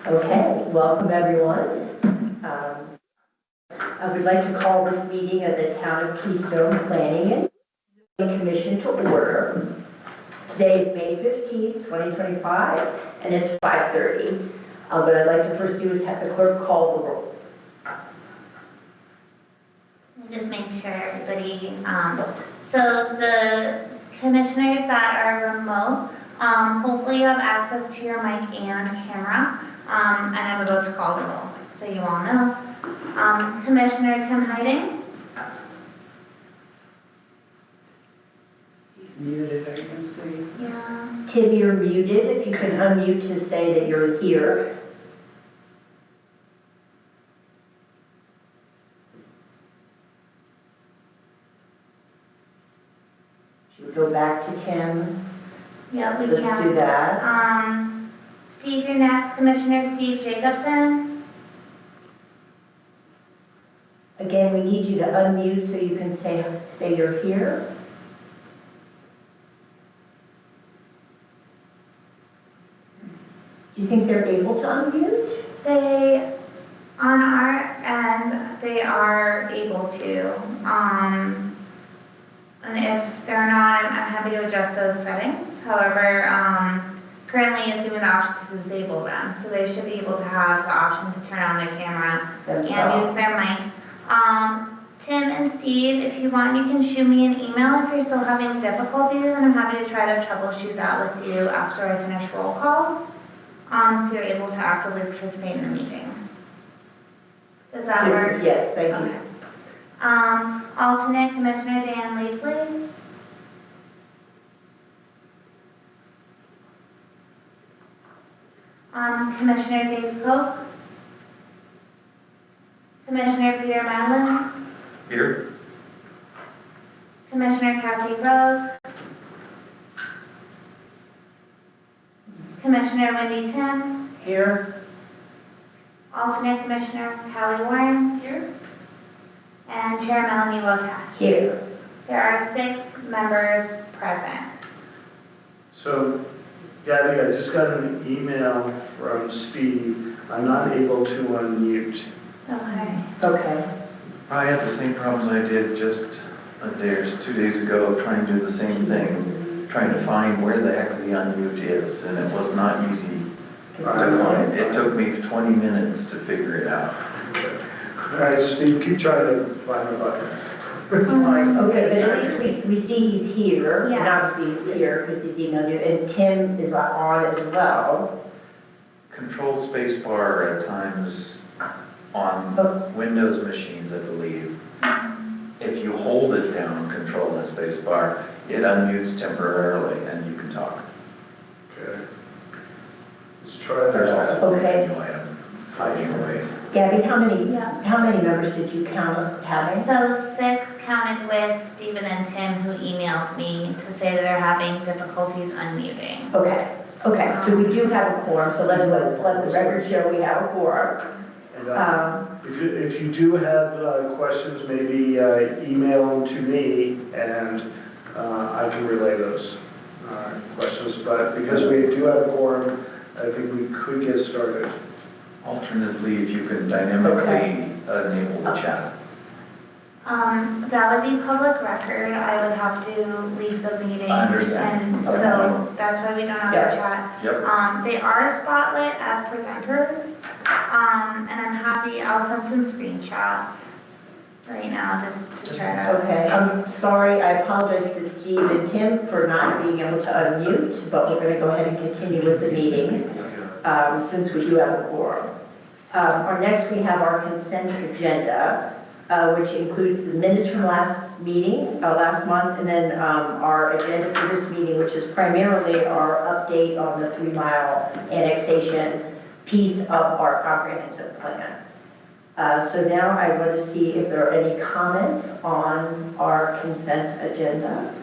Okay, welcome everyone. I would like to call this meeting of the Town of Keystone Planning and Commission to order. Today is May 15th, 2025, and it's 5:30. What I'd like to first do is have the clerk call the roll. Just make sure everybody, so the commissioners that are remote, hopefully you have access to your mic and camera, and I'm about to call the roll, so you all know. Commissioner Tim Hiding. He's muted, I can see. Yeah. Tim, you're muted. If you can unmute to say that you're here. Should we go back to Tim? Yeah, we Let's can. do that. Steve, you're next. Commissioner Steve Jacobson. Again, we need you to unmute so you can say you're here. Do you think they're able to unmute? They, on our end, they are able to. And if they're not, I'm happy to adjust those settings. However, currently it's given the option to disable them. So they should be able to have the option to turn on their camera and use their mic. Tim and Steve, if you want, you can shoot me an email if you're still having difficulties, and I'm happy to try to troubleshoot that with you after I finish roll call, so you're able to actively participate in the meeting. Does that work? Yes, thank you. Okay. Alternate Commissioner Dan Leasley. Commissioner Dave Koch. Commissioner Peter Madlin. Here. Commissioner Kathy Rose. Commissioner Wendy Tim. Here. Alternate Commissioner Callie Warren. Here. And Chair Melanie Wotak. Here. There are 6 members present. So, Gabby, I just got an email from Steve. I'm not able to unmute. Okay. Okay. I had the same problems I did just a day or 2 days ago, trying to do the same thing, trying to find where the heck the unmute is, and it was not easy to find. It took me 20 minutes to figure it out. All right, Steve, keep trying to find the button. Okay, but at least we see he's here. Yeah. And obviously he's here because he's emailed you, and Tim is on as well. Control space bar at times on Windows machines, I believe. If you hold it down, control and space bar, it unmutes temporarily and you can talk. Okay. Let's try There's that. also a Okay. menu item hiding away. Gabby, how many Yeah. members did you count us having? So 6 counted with Stephen and Tim, who emailed me to say that they're having difficulties unmuting. Okay, so we do have a quorum, so let's let the record show we have a quorum. And, if you do have questions, maybe email them to me and I can relay those questions. But because we do have a quorum, I think we could get started. Alternatively, if you can dynamically enable the chat. That would be public record. I would have to leave the meeting. I understand. And so that's why we don't have the chat. Yep. They are spotlit as presenters. And I'm happy, I'll send some screenshots right now just to try to. Okay, I'm sorry, I apologize to Steve and Tim for not being able to unmute, but we're going to go ahead and continue with the meeting since we do have a quorum. Next we have our consent agenda, which includes the minutes from last month, and then our agenda for this meeting, which is primarily our update on the 3 Mile annexation piece of our comprehensive plan. So now I want to see if there are any comments on our consent agenda.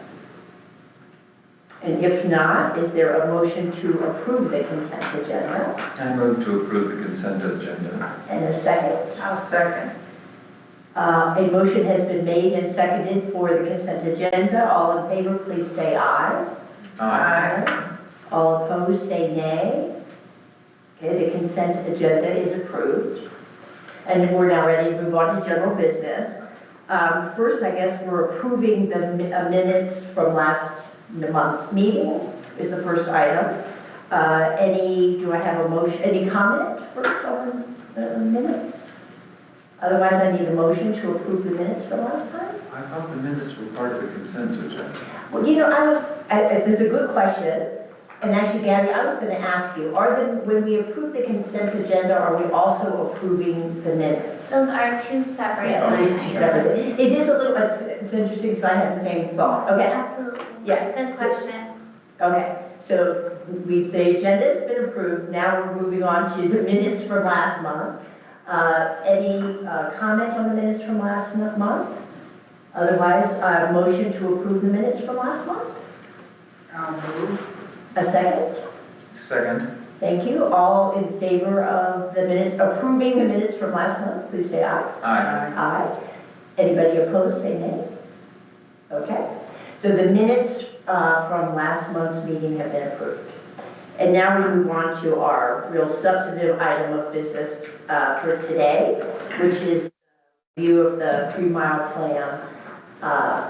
And if not, is there a motion to approve the consent agenda? I move to approve the consent agenda. And a second? I'll second. A motion has been made and seconded for the consent agenda. All in favor, please say aye. Aye. All opposed, say nay. Okay, the consent agenda is approved. And we're now ready to move on to general business. First, I guess we're approving the minutes from last month's meeting is the first item. Do I have a motion, any comment first on the minutes? Otherwise, I need a motion to approve the minutes from last time. I thought the minutes were part of the consent agenda. Well, it's a good question. And actually, Gabby, I was going to ask you, when we approve the consent agenda, are we also approving the minutes? Those are two separate Yeah, it is items. two separate. It is a little, it's interesting because I had the same thought. Okay, Absolutely. Yeah. Good question. okay. So the agenda has been approved. Now we're moving on to the minutes from last month. Any comment on the minutes from last month? Otherwise, motion to approve the minutes from last month? I'll move. A second? Second. Thank you. All in favor of the minutes, approving the minutes from last month, please say aye. Aye. Aye. Anybody opposed, say nay. Okay. So the minutes from last month's meeting have been approved. And now we move on to our real substantive item of business for today, which is the review of the 3-mile plan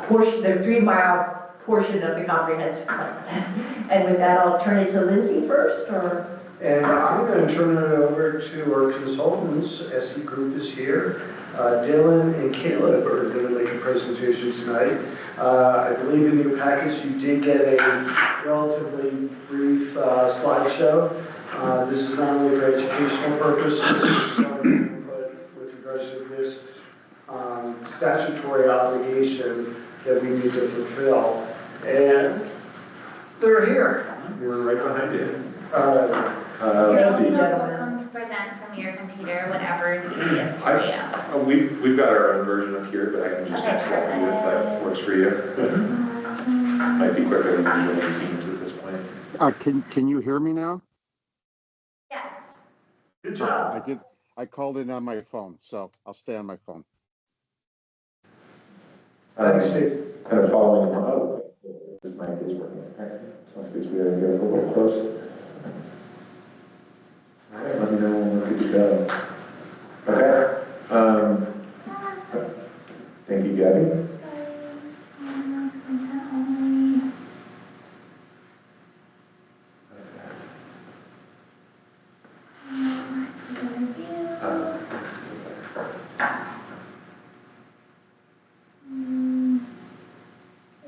portion, the 3-mile portion of the comprehensive plan. And with that, I'll turn it to Lindsay first, or? And I'm going to turn it over to our consultants. SE Group is here. Dylan and Caleb are going to make a presentation tonight. I believe in your package you did get a relatively brief slideshow. This is not only for educational purposes, but with regards to this statutory obligation that we need to fulfill. And they're here. You're right behind you. You're Let's also see. welcome to present from your computer, whatever is easiest for you. We've got our own version up here, but I can just Okay, next slide you if that works for you. Might be quicker than using Teams at this point. Can you hear me now? Yes. Good job. I called in on my phone, so I'll stay on my phone. Thanks, Steve. Kind of following them out. This mic is working. Okay. Sounds good to be able to get a little close. All right, let me know when we're good to go. Okay. Thank you, Gabby.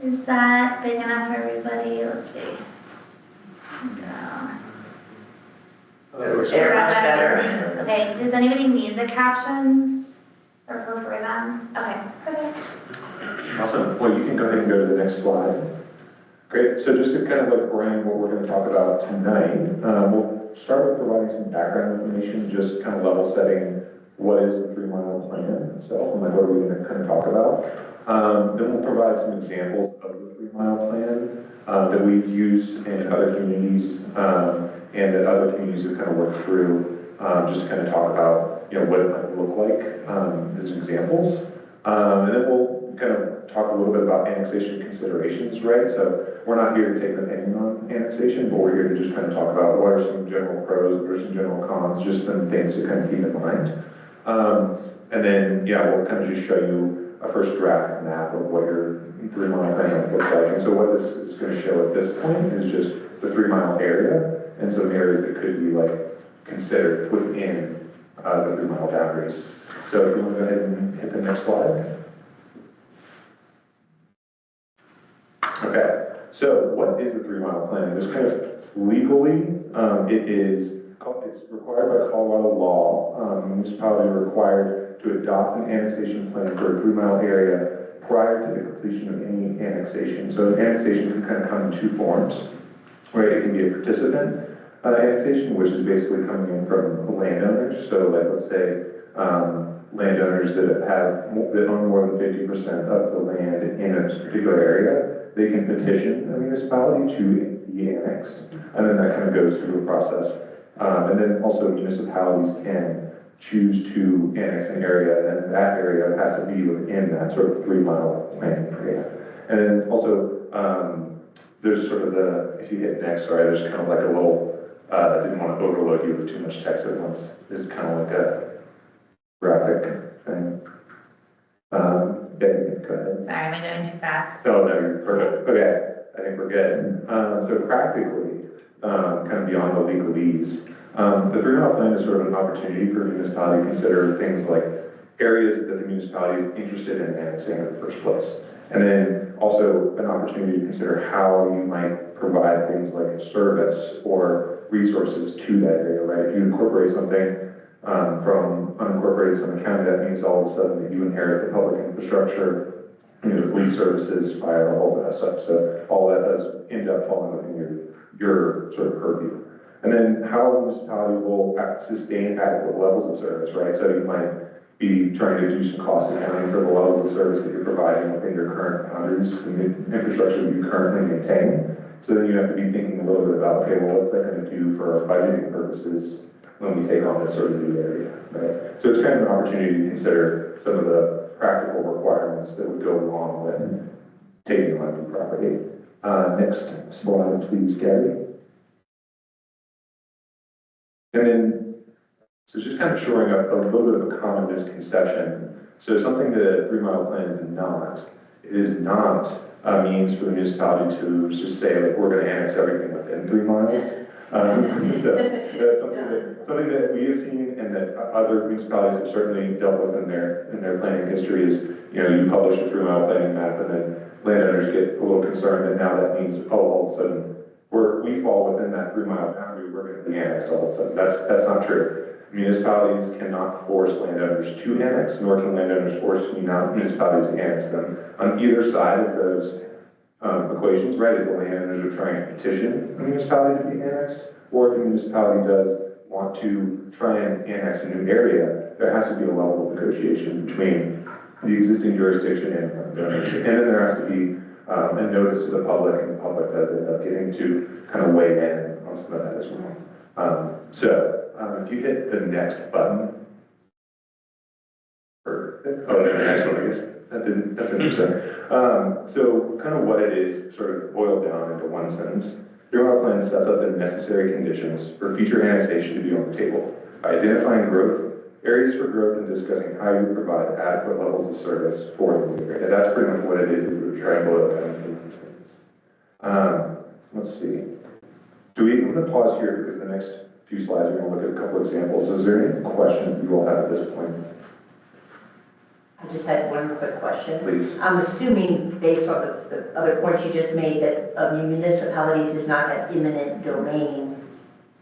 Is that big enough for everybody? Let's see. No. Much better. Okay, does anybody need the captions or prefer them? Okay, perfect. Awesome. Well, you can go ahead and go to the next slide. Great. So just to kind of like brand what we're going to talk about tonight, we'll start with providing some background information, just kind of level setting what is the 3-mile plan itself, and like what are we going to kind of talk about. Then we'll provide some examples of the 3-mile plan that we've used in other communities and that other communities have kind of worked through, just to kind of talk about, you know, what it might look like as examples. And then we'll kind of talk a little bit about annexation considerations, right? So we're not here to take an opinion on annexation, but we're here to just kind of talk about what are some general pros, what are some general cons, just some things to kind of keep in mind. And then, yeah, we'll kind of just show you a first draft map of what your 3-mile plan looks like. And so what this is going to show at this point is just the 3-mile area and some areas that could be like considered within the 3-mile boundaries. So if you want to go ahead and hit the next slide. Okay, so what is the 3-mile plan? There's kind of legally, it's required by Colorado law. Municipalities are required to adopt an annexation plan for a 3-mile area prior to the completion of any annexation. So an annexation can kind of come in 2 forms, right? It can be a participant annexation, which is basically coming in from landowners. So like, let's say, landowners that own more than 50% of the land in a particular area, they can petition a municipality to be annexed, and then that kind of goes through a process. And then also municipalities can choose to annex an area, and that area has to be within that sort of 3-mile planning area. And then also, there's sort of the, if you hit next, sorry, there's kind of like a little, I didn't want to overload you with too much text at once. There's kind of like a graphic thing. Yeah, go ahead. Sorry, am I going too fast? Oh, no, you're perfect. Okay, I think we're good. So practically, kind of beyond the legalese, the 3-mile plan is sort of an opportunity for a municipality to consider things like areas that the municipality is interested in annexing in the first place. And then also an opportunity to consider how you might provide things like a service or resources to that area, right? If you incorporate something from unincorporated Summit County, that means all of a sudden that you inherit the public infrastructure, the police services, fire, all that stuff. So all that does end up falling within your sort of purview. And then how a municipality will sustain adequate levels of service, right? So you might be trying to do some cost accounting for the levels of service that you're providing within your current boundaries and the infrastructure that you currently maintain. So then you have to be thinking a little bit about, okay, well, what's that going to do for our budgeting purposes when we take on this sort of new area, right? So it's kind of an opportunity to consider some of the practical requirements that would go along with taking on new property. Next slide, please, Gabby. And then, so just kind of shoring up a little bit of a common misconception. So something that 3-mile plan is not, it is not a means for the municipality to just say, like, we're going to annex everything within 3 miles. So that's something that we have seen and that other municipalities have certainly dealt with in their planning history is, you publish a 3-mile planning map and then landowners get a little concerned that now that means, oh, all of a sudden we fall within that 3-mile boundary, we're going to be annexed all of a sudden. That's not true. Municipalities cannot force landowners to annex, nor can landowners force municipalities to annex them. On either side of those equations, right, is the landowners are trying to petition a municipality to be annexed, or if the municipality does want to try and annex a new area, there has to be a level of negotiation between the existing jurisdiction and landowners. And then there has to be a notice to the public, and the public does end up getting to kind of weigh in on some of that as well. If you hit the next button, the next one, I guess, that's interesting. So kind of what it is, sort of boiled down into one sentence. The 3-mile plan sets up the necessary conditions for future annexation to be on the table by identifying areas for growth and discussing how you provide adequate levels of service for the new area. That's pretty much what it is that we're trying to boil down into one sentence. Let's see. I'm going to pause here because the next few slides are going to look at a couple examples. Is there any questions that you all have at this point? I just had one quick question. Please. I'm assuming, based on the other points you just made, that a municipality does not have eminent domain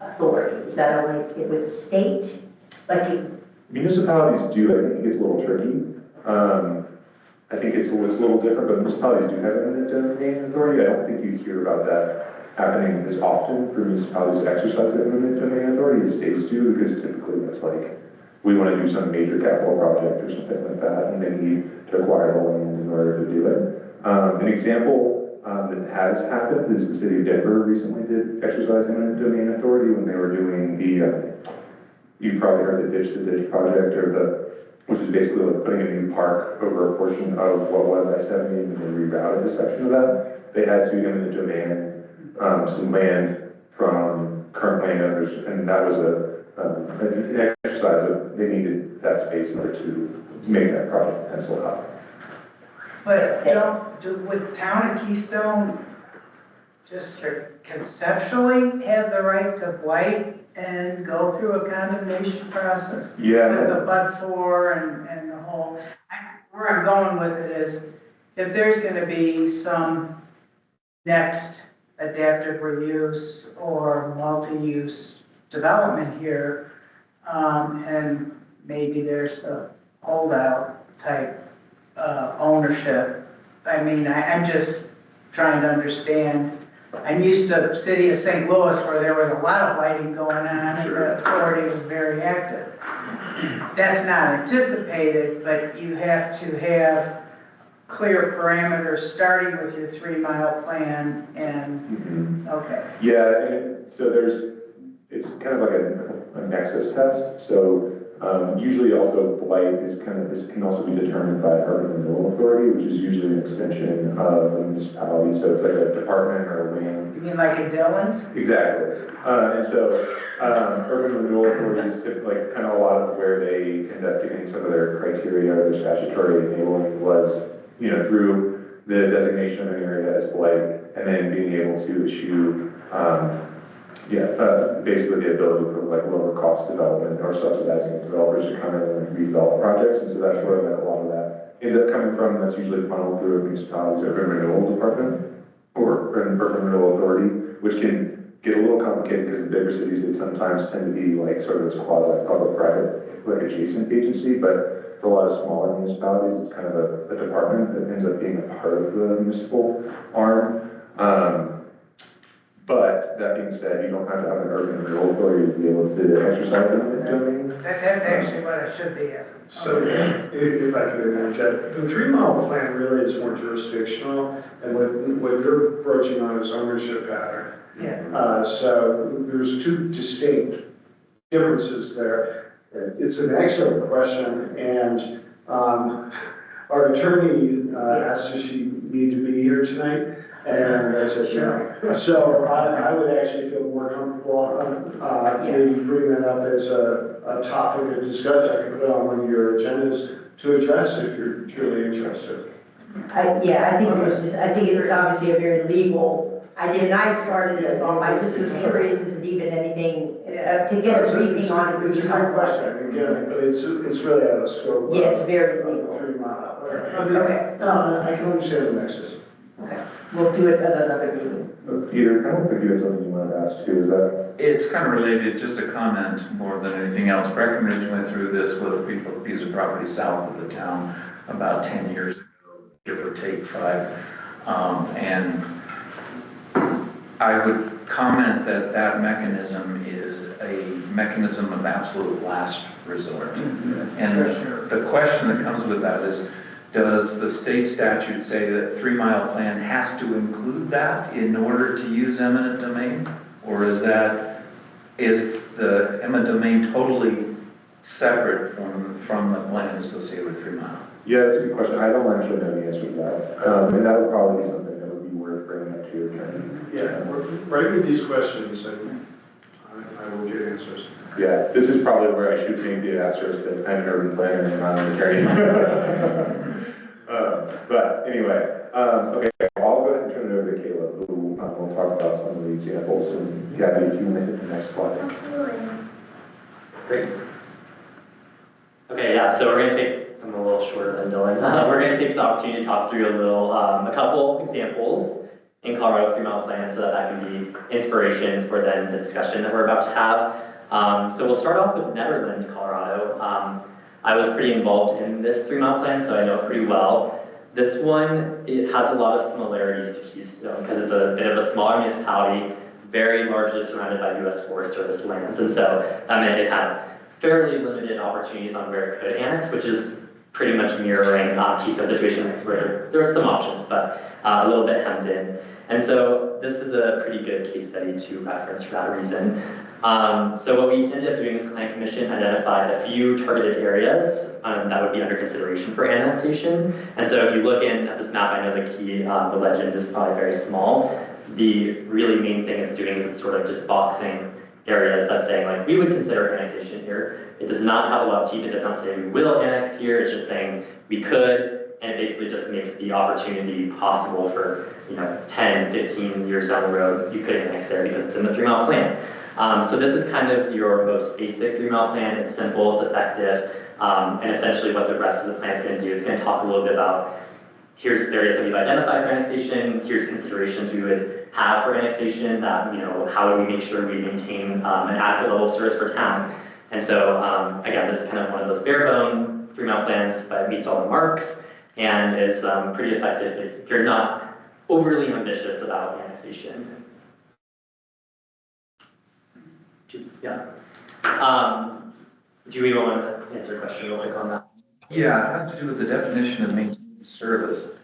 authority. Is that only with the state? Municipalities do. I think it gets a little tricky. I think it's a little different, but municipalities do have eminent domain authority. I don't think you hear about that happening as often for municipalities to exercise that eminent domain authority as states do, because typically that's like, we want to do some major capital project or something like that, and they need to acquire the land in order to do it. An example that has happened is the city of Denver recently did exercise eminent domain authority when they were doing you probably heard the Ditch project, which is basically like putting a new park over a portion of what was I-70 and then rerouted a section of that. They had to eminent domain some land from current landowners, and that was an exercise of they needed that space in order to make that project pencil out. But with town of Keystone, just conceptually have the right to blight and go through a condemnation process? Yeah. With the but-for and the whole, where I'm going with it is, if there's gonna be some next adaptive reuse or multi-use development here, and maybe there's a holdout type ownership. I mean, I'm just trying to understand. I'm used to the city of St. Louis where there was a lot of lighting going on and the authority was very active. That's not anticipated, but you have to have clear parameters starting with your 3-mile plan and, okay. Yeah, and so it's kind of like a nexus test. So Usually also blight is this can also be determined by urban renewal authority, which is usually an extension of the municipality, so it's like a department or a wing. You mean like in Dillon's? Exactly. And so urban renewal authorities typically, kind of a lot of where they end up getting some of their criteria or their statutory enabling was, through the designation of an area as blight, and then being able to issue, basically the ability for like lower cost development or subsidizing developers to come in and redevelop projects. And so that's where like, a lot of that ends up coming from. That's usually funneled through a municipality's urban renewal department or an urban renewal authority, which can get a little complicated because in bigger cities, they sometimes tend to be like sort of this quasi-public-private, like adjacent agency, but for a lot of smaller municipalities, it's kind of a department that ends up being a part of the municipal arm. But that being said, you don't have to have an urban renewal authority to be able to exercise eminent domain. That's actually what it should be, as So if I could interject, the 3 Mile Plan really is more jurisdictional, and what you're broaching on is ownership pattern. Yeah. So there's 2 distinct differences there. It's an excellent question, and our attorney asked if she needed to be here tonight, and I said no. So I would actually feel more comfortable maybe bringing that up as a topic of discussion. I can put it on one of your agendas to address if you're truly interested. I think it's obviously a very legal idea, and I started this off, I just was curious, is it even anything, to get a briefing on it. It's a great question, again, but it's really out of scope. Yeah, it's very legal. 3 Mile. Okay. I can understand the nexus. Okay, we'll do it at another meeting. Peter, I don't think you had something you wanted to ask too, is that? It's kind of related, just a comment more than anything else. Breckenridge went through this with a piece of property south of the town about 10 years ago, give or take 5. And I would comment that that mechanism is a mechanism of absolute last resort. And the question that comes with that is, does the state statute say that 3 Mile Plan has to include that in order to use eminent domain? Or is the eminent domain totally separate from the plan associated with 3 Mile? Yeah, that's a good question. I don't actually know the answer to that. And that would probably be something that would be worth bringing up to your attorney. Yeah, write me these questions and I will get answers. Yeah, this is probably where I should maybe the asterisk that I'm an urban planner and not an attorney. But anyway, okay, I'll go ahead and turn it over to Caleb, who will talk about some of the examples. And Gabby, if you want to hit the next slide. Absolutely. Great. Okay, yeah, so we're going to take, I'm a little shorter than Dylan. We're going to take the opportunity to talk through a couple examples in Colorado 3 Mile Plan so that can be inspiration for then the discussion that we're about to have. So we'll start off with Netherland, Colorado. I was pretty involved in this 3 Mile Plan, so I know it pretty well. This one, it has a lot of similarities to Keystone because it's a bit of a smaller municipality, very largely surrounded by U.S. Forest Service lands. And so that meant it had fairly limited opportunities on where it could annex, which is pretty much mirroring Keystone situations where there are some options, but a little bit hemmed in. And so this is a pretty good case study to reference for that reason. So what we ended up doing as Plan Commission identified a few targeted areas that would be under consideration for annexation. And so if you look at this map, I know the legend is probably very small. The really main thing it's doing is it's sort of just boxing areas that's saying like, we would consider annexation here. It does not have a lot of teeth. It does not say we will annex here. It's just saying we could, and it basically just makes the opportunity possible for 10, 15 years down the road, you could annex there because it's in the 3 Mile Plan. So this is kind of your most basic 3 Mile Plan. It's simple, it's effective, and essentially what the rest of the plan is going to do, it's going to talk a little bit about here's the areas that we've identified for annexation, here's considerations we would have for annexation, that, how do we make sure we maintain an adequate level of service for town. And so, again, this is kind of one of those bare bone 3 Mile Plans, but it meets all the marks and is pretty effective if you're not overly ambitious about annexation. Yeah. Do we want to answer a question real quick on that? Yeah, it has to do with the definition of maintaining service.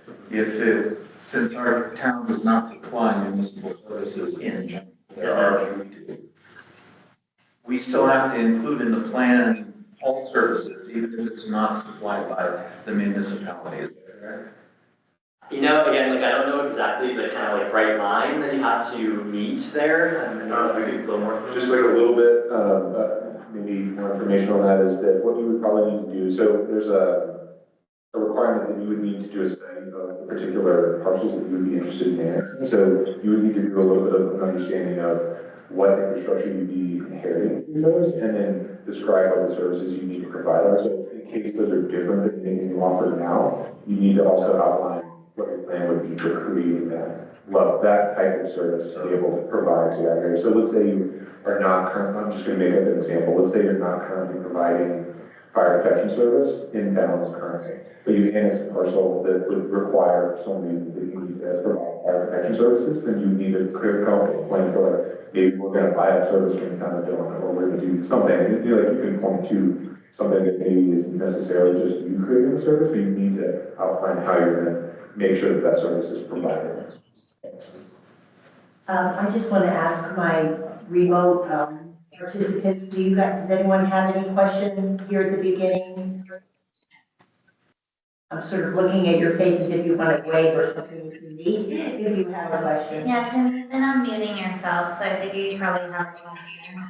Since our town does not supply municipal services in general, there are few we do. We still have to include in the plan all all services, even if it's not supplied by the municipality, is that correct? You know, again, like I don't know exactly the kind of like bright line that you have to meet there. I don't know if we could go more. Just like a little bit, maybe more information on that is that what you would probably need to do, so there's a requirement that you would need to do a study of the particular parcels that you would be interested in annexing. So you would need to do a little bit of an understanding of what infrastructure you'd be inheriting from those, and then describe what the services you need to provide are. So in case those are different than anything you offer now, you need to also outline what your plan would be for creating that type of service to be able to provide to that area. So let's say you are not currently, I'm just going to make up an example. Let's say you're not currently providing fire protection service in town currently, but you annex a parcel that would require some reason that you need to provide fire protection services, then you need to create a plan for maybe we're going to buy a service from the town of Dillon, or we're going to do something. And you like you can point to something that maybe isn't necessarily just you creating the service, but you need to outline how you're going to make sure that that service is provided. I just want to ask my remote participants, does anyone have any question here at the beginning? I'm sort of looking at your faces if you want to wave or something if you need, if you have a question. Yeah, Tim, you've been unmuting yourself, so I think you probably have a question.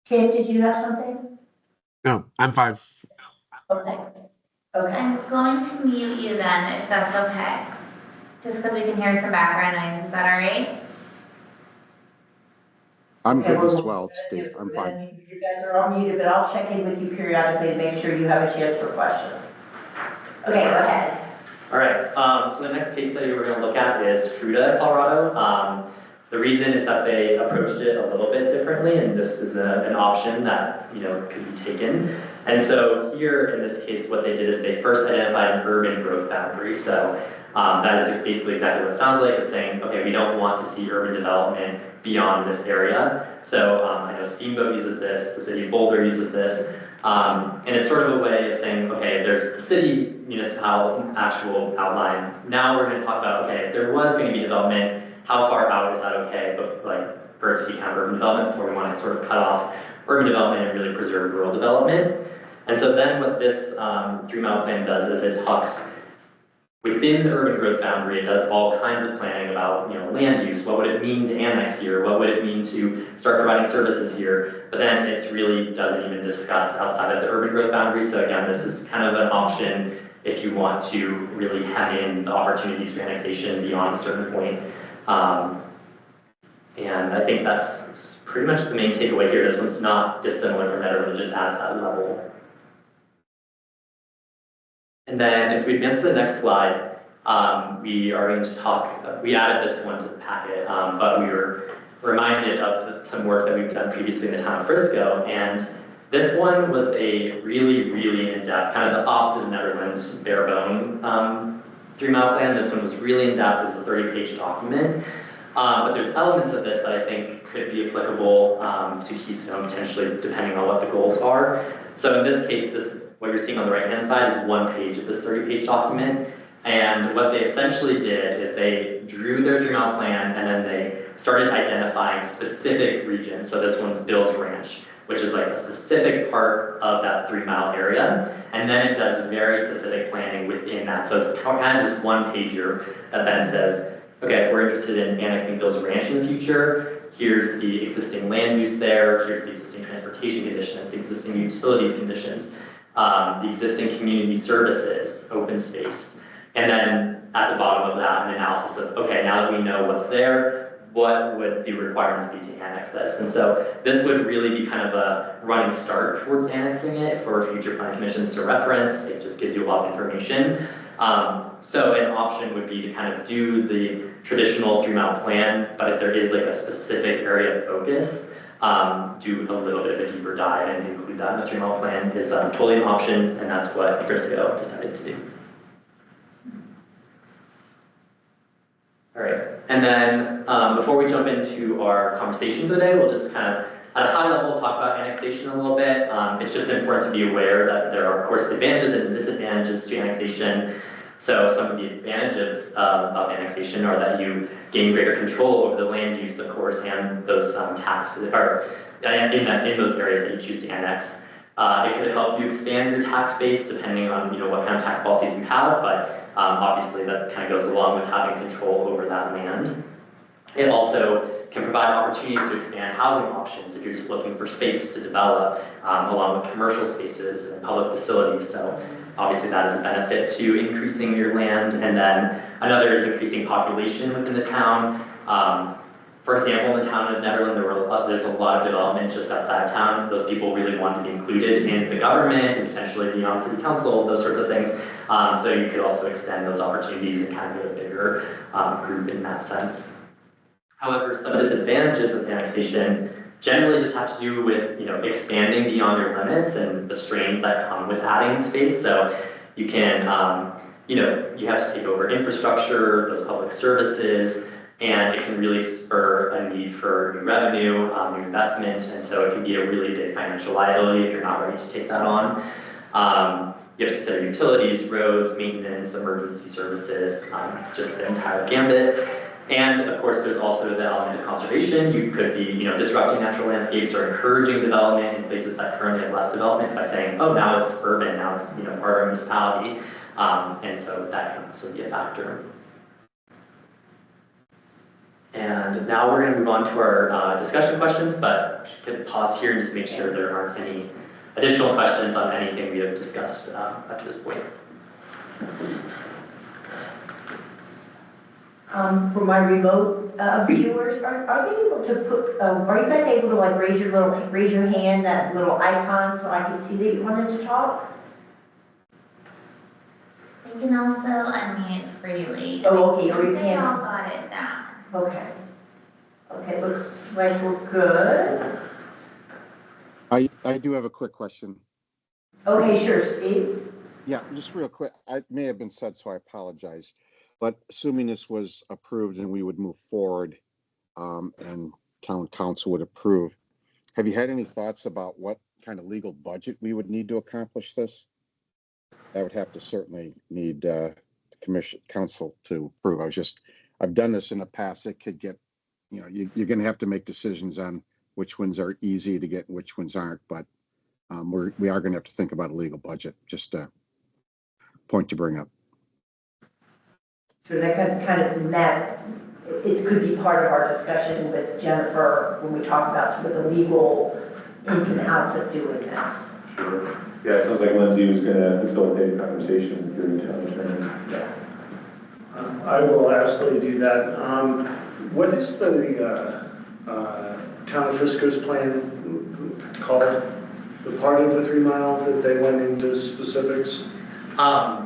Tim, did you have something? No, I'm fine. Okay. Okay. I'm going to mute you then, if that's okay. Just because we can hear some background noise, is that all right? I'm Okay, good as well, well, Steve. I'm fine. You guys are all muted, but I'll check in with you periodically to make sure you have a chance for questions. Okay, go ahead. All right, so the next case study we're going to look at is Fruta, Colorado. The reason is that they approached it a little bit differently, and this is an option that could be taken. And so here in this case, what they did is they first identified an urban growth boundary. So that is basically exactly what it sounds like. It's saying, okay, we don't want to see urban development beyond this area. So I know Steamboat uses this, the city of Boulder uses this, and it's sort of a way of saying, okay, there's the city municipal actual outline. Now we're going to talk about, okay, if there was going to be development, how far out is that okay, but like for it to become urban development before we want to sort of cut off urban development and really preserve rural development. And so then what this 3-mile plan does is it talks within the urban growth boundary. It does all kinds of planning about land use. What would it mean to annex here? What would it mean to start providing services here? But then it really doesn't even discuss outside of the urban growth boundary. So again, this is kind of an option if you want to really hem in the opportunities for annexation beyond a certain point. And I think that's pretty much the main takeaway here. This one's not dissimilar from that, it just adds that level. And then if we advance to the next slide, we are going to talk, we added this one to the packet, but we were reminded of some work that we've done previously in the town of Frisco. And this one was a really, really in-depth, kind of the opposite of Netherlands bare bone 3-mile plan. This one was really in-depth. It was a 30-page document. But there's elements of this that I think could be applicable to Keystone, potentially, depending on what the goals are. So in this case, what you're seeing on the right-hand side is one page of this 30-page document. And what they essentially did is they drew their 3-mile plan, and then they started identifying specific regions. So this one's Bill's Ranch, which is like a specific part of that 3-mile area. And then it does very specific planning within that. So it's kind of this one-pager that then says, okay, if we're interested in annexing Bill's Ranch in the future, here's the existing land use there, here's the existing transportation conditions, the existing utilities conditions, the existing community services, open space. And then at the bottom of that, an analysis of, okay, now that we know what's there, what would the requirements be to annex this? And so this would really be kind of a running start towards annexing it for future planning commissions to reference. It just gives you a lot of information. So an option would be to kind of do the traditional 3-mile plan, but if there is like a specific area of focus, do a little bit of a deeper dive and include that in the 3-mile plan is totally an option, and that's what Frisco decided to do. All right, and then before we jump into our conversation today, we'll just kind of, at a high level, talk about annexation a little bit. It's just important to be aware that there are, of course, advantages and disadvantages to annexation. So some of the advantages of annexation are that you gain greater control over the land use, of course, and those taxes, or in those areas that you choose to annex. It could help you expand your tax base depending on what kind of tax policies you have, but obviously that kind of goes along with having control over that land. It also can provide opportunities to expand housing options if you're just looking for space to develop, along with commercial spaces and public facilities. So obviously that is a benefit to increasing your land. And then another is increasing population within the town. For example, in the town of Netherland, there's a lot of development just outside of town. Those people really want to be included in the government and potentially be on city council, those sorts of things. So you could also extend those opportunities and kind of get a bigger group in that sense. However, some of the disadvantages of annexation generally just have to do with expanding beyond your limits and the strains that come with adding space. So you can, you have to take over infrastructure, those public services, and it can really spur a need for new revenue, new investment, and so it can be a really big financial liability if you're not ready to take that on. You have to consider utilities, roads, maintenance, emergency services, just the entire gambit. And of course, there's also the element of conservation. You could be, disrupting natural landscapes or encouraging development in places that currently have less development by saying, oh, now it's urban, now it's, part of our municipality. And so that can also be a factor. And now we're going to move on to our discussion questions, but we could pause here and just make sure there aren't any additional questions on anything we have discussed up to this point. For my remote viewers, are they able to put? Are you guys able to raise your hand, that little icon, so I can see that you wanted to talk? You can also unmute freely. Oh, okay. Or you They can. all got it down. Okay. Okay, looks like we're good. I do have a quick question. Okay, sure, Steve. Yeah, just real quick. I may have been said, so I apologize. But assuming this was approved and we would move forward, and town council would approve, have you had any thoughts about what kind of legal budget we would need to accomplish this? That would have to certainly need the commission council to approve. I've done this in the past. It could get, you're going to have to make decisions on which ones are easy to get and which ones aren't. But we are going to have to think about a legal budget. Just a point to bring up. Sure, it could be part of our discussion with Jennifer when we talk about sort of the legal ins and outs of doing this. Sure. Yeah, it sounds like Lindsay was going to facilitate a conversation with your town attorney. Yeah. I will absolutely do that. What is the town of Frisco's plan called? The part of the 3 mile that they went into specifics?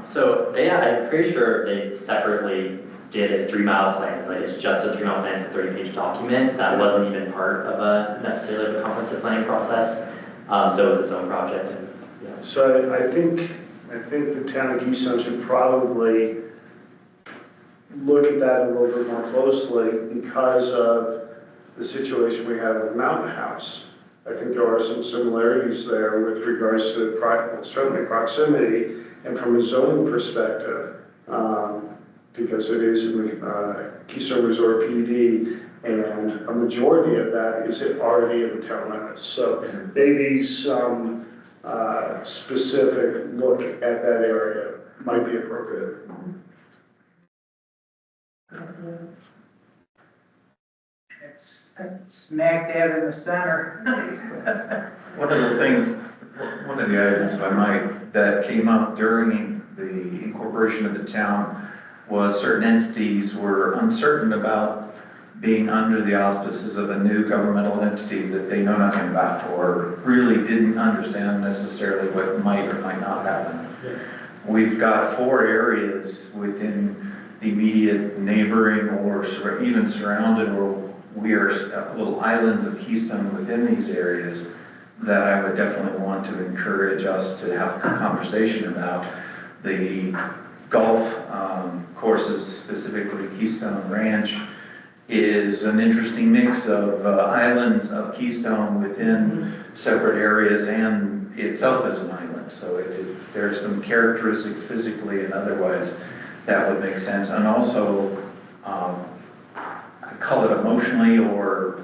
So I'm pretty sure they separately did a 3 mile plan. Like it's just a 3 mile plan, it's a 30-page document. That wasn't even part of necessarily a comprehensive planning process. So it was its own project. And, yeah. So I think the town of Keystone should probably look at that a little bit more closely because of the situation we have with Mountain House. I think there are some similarities there with regards to certainly proximity and from a zoning perspective, because it is in the Keystone Resort PUD, and a majority of that is already in the town limits. So maybe some specific look at that area might be appropriate. It's smack dab in the center. One of the items, if I might, that came up during the incorporation of the town was certain entities were uncertain about being under the auspices of a new governmental entity that they know nothing about or really didn't understand necessarily what might or might not happen. Yeah. We've got 4 areas within the immediate neighboring or even surrounded, or we are little islands of Keystone within these areas that I would definitely want to encourage us to have a conversation about. The golf courses, specifically Keystone Ranch, is an interesting mix of islands of Keystone within separate areas and itself as an island. So there's some characteristics physically and otherwise that would make sense. And also, I call it emotionally, or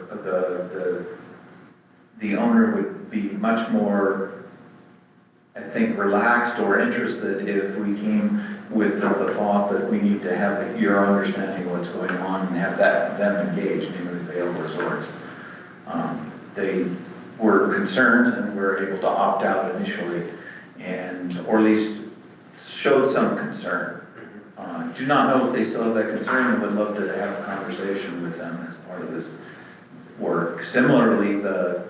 the owner would be much more, I think, relaxed or interested if we came with the thought that we need to have your understanding of what's going on and have them engaged, namely Vail Resorts. They were concerned and were able to opt out initially, or at least showed some concern. Do not know if they still have that concern, and would love to have a conversation with them as part of this work. Similarly, the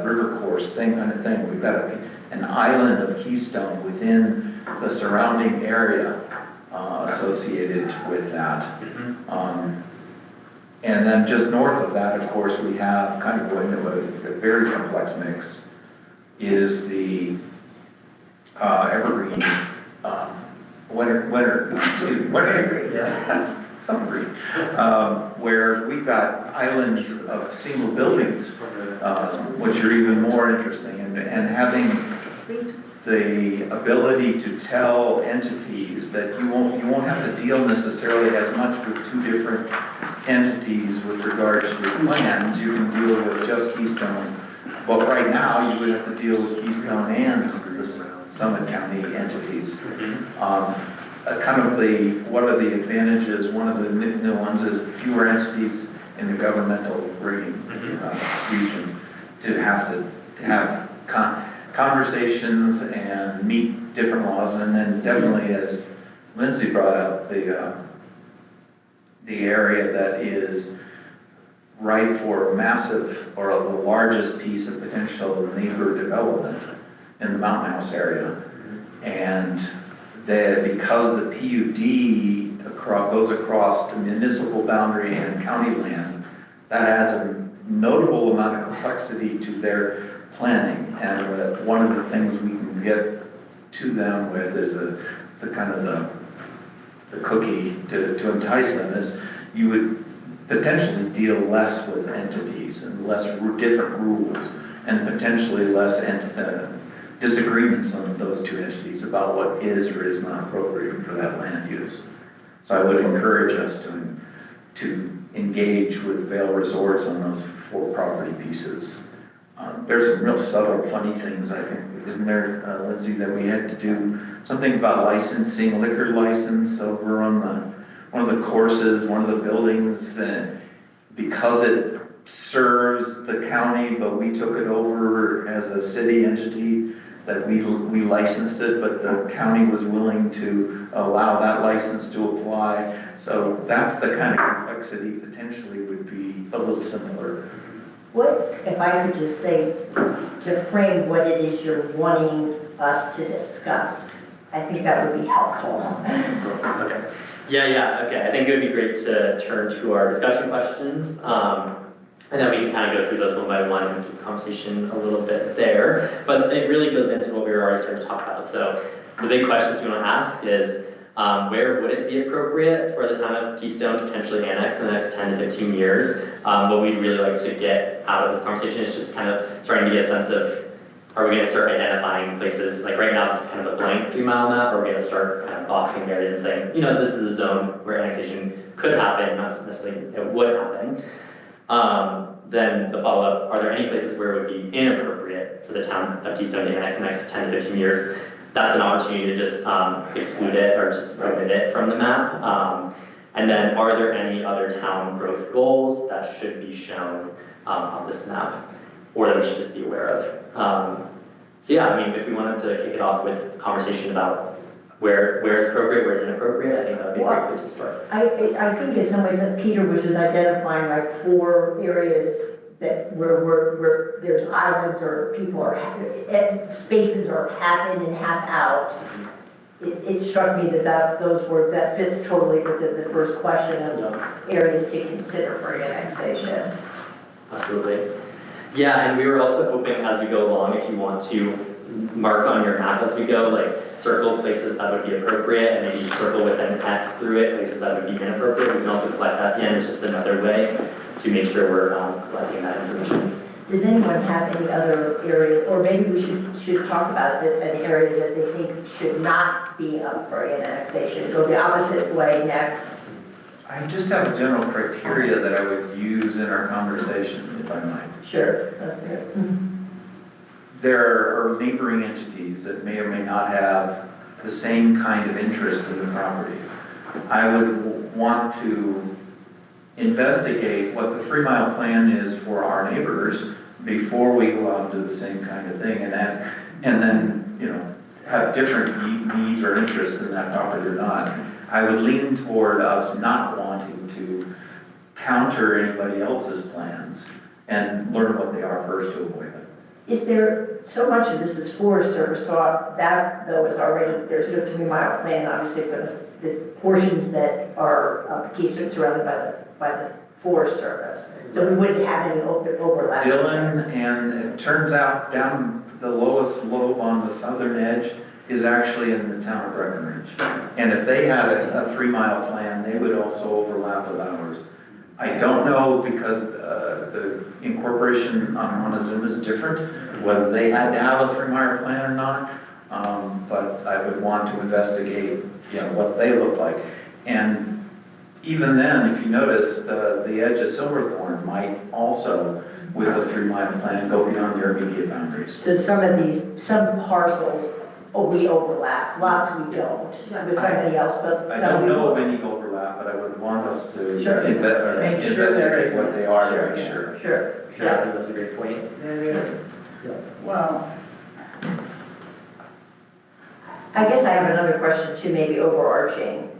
river course, same kind of thing. We've got an island of Keystone within the surrounding area associated with that. And then just north of that, of course, we have kind of going to a very complex mix is the evergreen, winter summer green, where we've got islands of single buildings, which are even more interesting, and having the ability to tell entities that you won't have to deal necessarily as much with two different entities with regards to your plans. You can deal with just Keystone, but right now you would have to deal with Keystone and the Summit County entities. Kind of what are the advantages? One of the new ones is fewer entities in the governmental region to have conversations and meet different laws, and then definitely, as Lindsay brought up, the area that is ripe for massive, or the largest piece of potential neighbor development in the Mountain House area. And because the PUD goes across the municipal boundary and county land, that adds a notable amount of complexity to their planning. And one of the things we can get to them with is the kind of the cookie to entice them is you would potentially deal less with entities and less different rules, and potentially less disagreements on those two entities about what is or is not appropriate for that land use. So I would encourage us to engage with Vail Resorts on those 4 property pieces. There's some real subtle, funny things, I think, isn't there, Lindsay, that we had to do something about licensing, liquor license over on one of the courses, one of the buildings, because it serves the county, but we took it over as a city entity, that we licensed it, but the county was willing to allow that license to apply. So that's the kind of complexity potentially would be a little simpler. What, if I could just say, to frame what it is you're wanting us to discuss, I think that would be helpful. Okay. Yeah, okay. I think it would be great to turn to our discussion questions. And then we can kind of go through those one by one and keep the conversation a little bit there. But it really goes into what we were already starting to talk about. So the big questions we want to ask is, where would it be appropriate for the town of Keystone to potentially annex in the next 10 to 15 years? What we'd really like to get out of this conversation is just kind of starting to get a sense of, are we going to start identifying places? Like right now, this is kind of a blank 3-mile map, or are we going to start kind of boxing areas and saying, this is a zone where annexation could happen, not necessarily it would happen. Then the follow-up, are there any places where it would be inappropriate for the town of Keystone to annex in the next 10 to 15 years? That's an opportunity to just exclude it or just omit it from the map. And then are there any other town growth goals that should be shown on this map, or that we should just be aware of? So yeah, I mean, if we wanted to kick it off with a conversation about where is appropriate, where is inappropriate, I think that would be a great place to start. I think in some ways that Peter was just identifying like 4 areas that where there's islands or people are, spaces are half in and half out. It struck me that fits totally within the first question of areas to consider for annexation. Absolutely. Yeah, and we were also hoping as we go along, if you want to mark on your map as we go, like circle places that would be appropriate and maybe circle with an X through it, places that would be inappropriate. We can also collect that at the end. It's just another way to make sure we're collecting that information. Does anyone have any other area, or maybe we should talk about an area that they think should not be up for annexation, go the opposite way next? I just have a general criteria that I would use in our conversation, if I might. Sure, that's it. There are neighboring entities that may or may not have the same kind of interest in the property. I would want to investigate what the 3 mile plan is for our neighbors before we go out and do the same kind of thing, and then, you know, have different needs or interests in that property or not. I would lean toward us not wanting to counter anybody else's plans and learn what they are first to avoid them. Is there, so much of this is Forest Service, so that though is already, there's no 3 mile plan obviously for the portions that are Keystone surrounded by the Forest Service. So we wouldn't have any overlap. Dillon, and it turns out down the lowest lobe on the southern edge is actually in the town of Breckenridge. And if they had a 3 mile plan, they would also overlap with ours. I don't know, because the incorporation on Montezuma is different, whether they had to have a 3 mile plan or not. But I would want to investigate, you know, what they look like. And even then, if you notice, the edge of Silverthorne might also, with a 3 mile plan, go beyond their immediate boundaries. So some parcels, we overlap, lots we don't with somebody else, but I some don't we know of will. any overlap, but I would want us to Sure. Make sure there investigate isn't. what they are to Sure, make sure. Sure, I yeah. think that's a great point. It is. Well, I guess I have another question too, maybe overarching.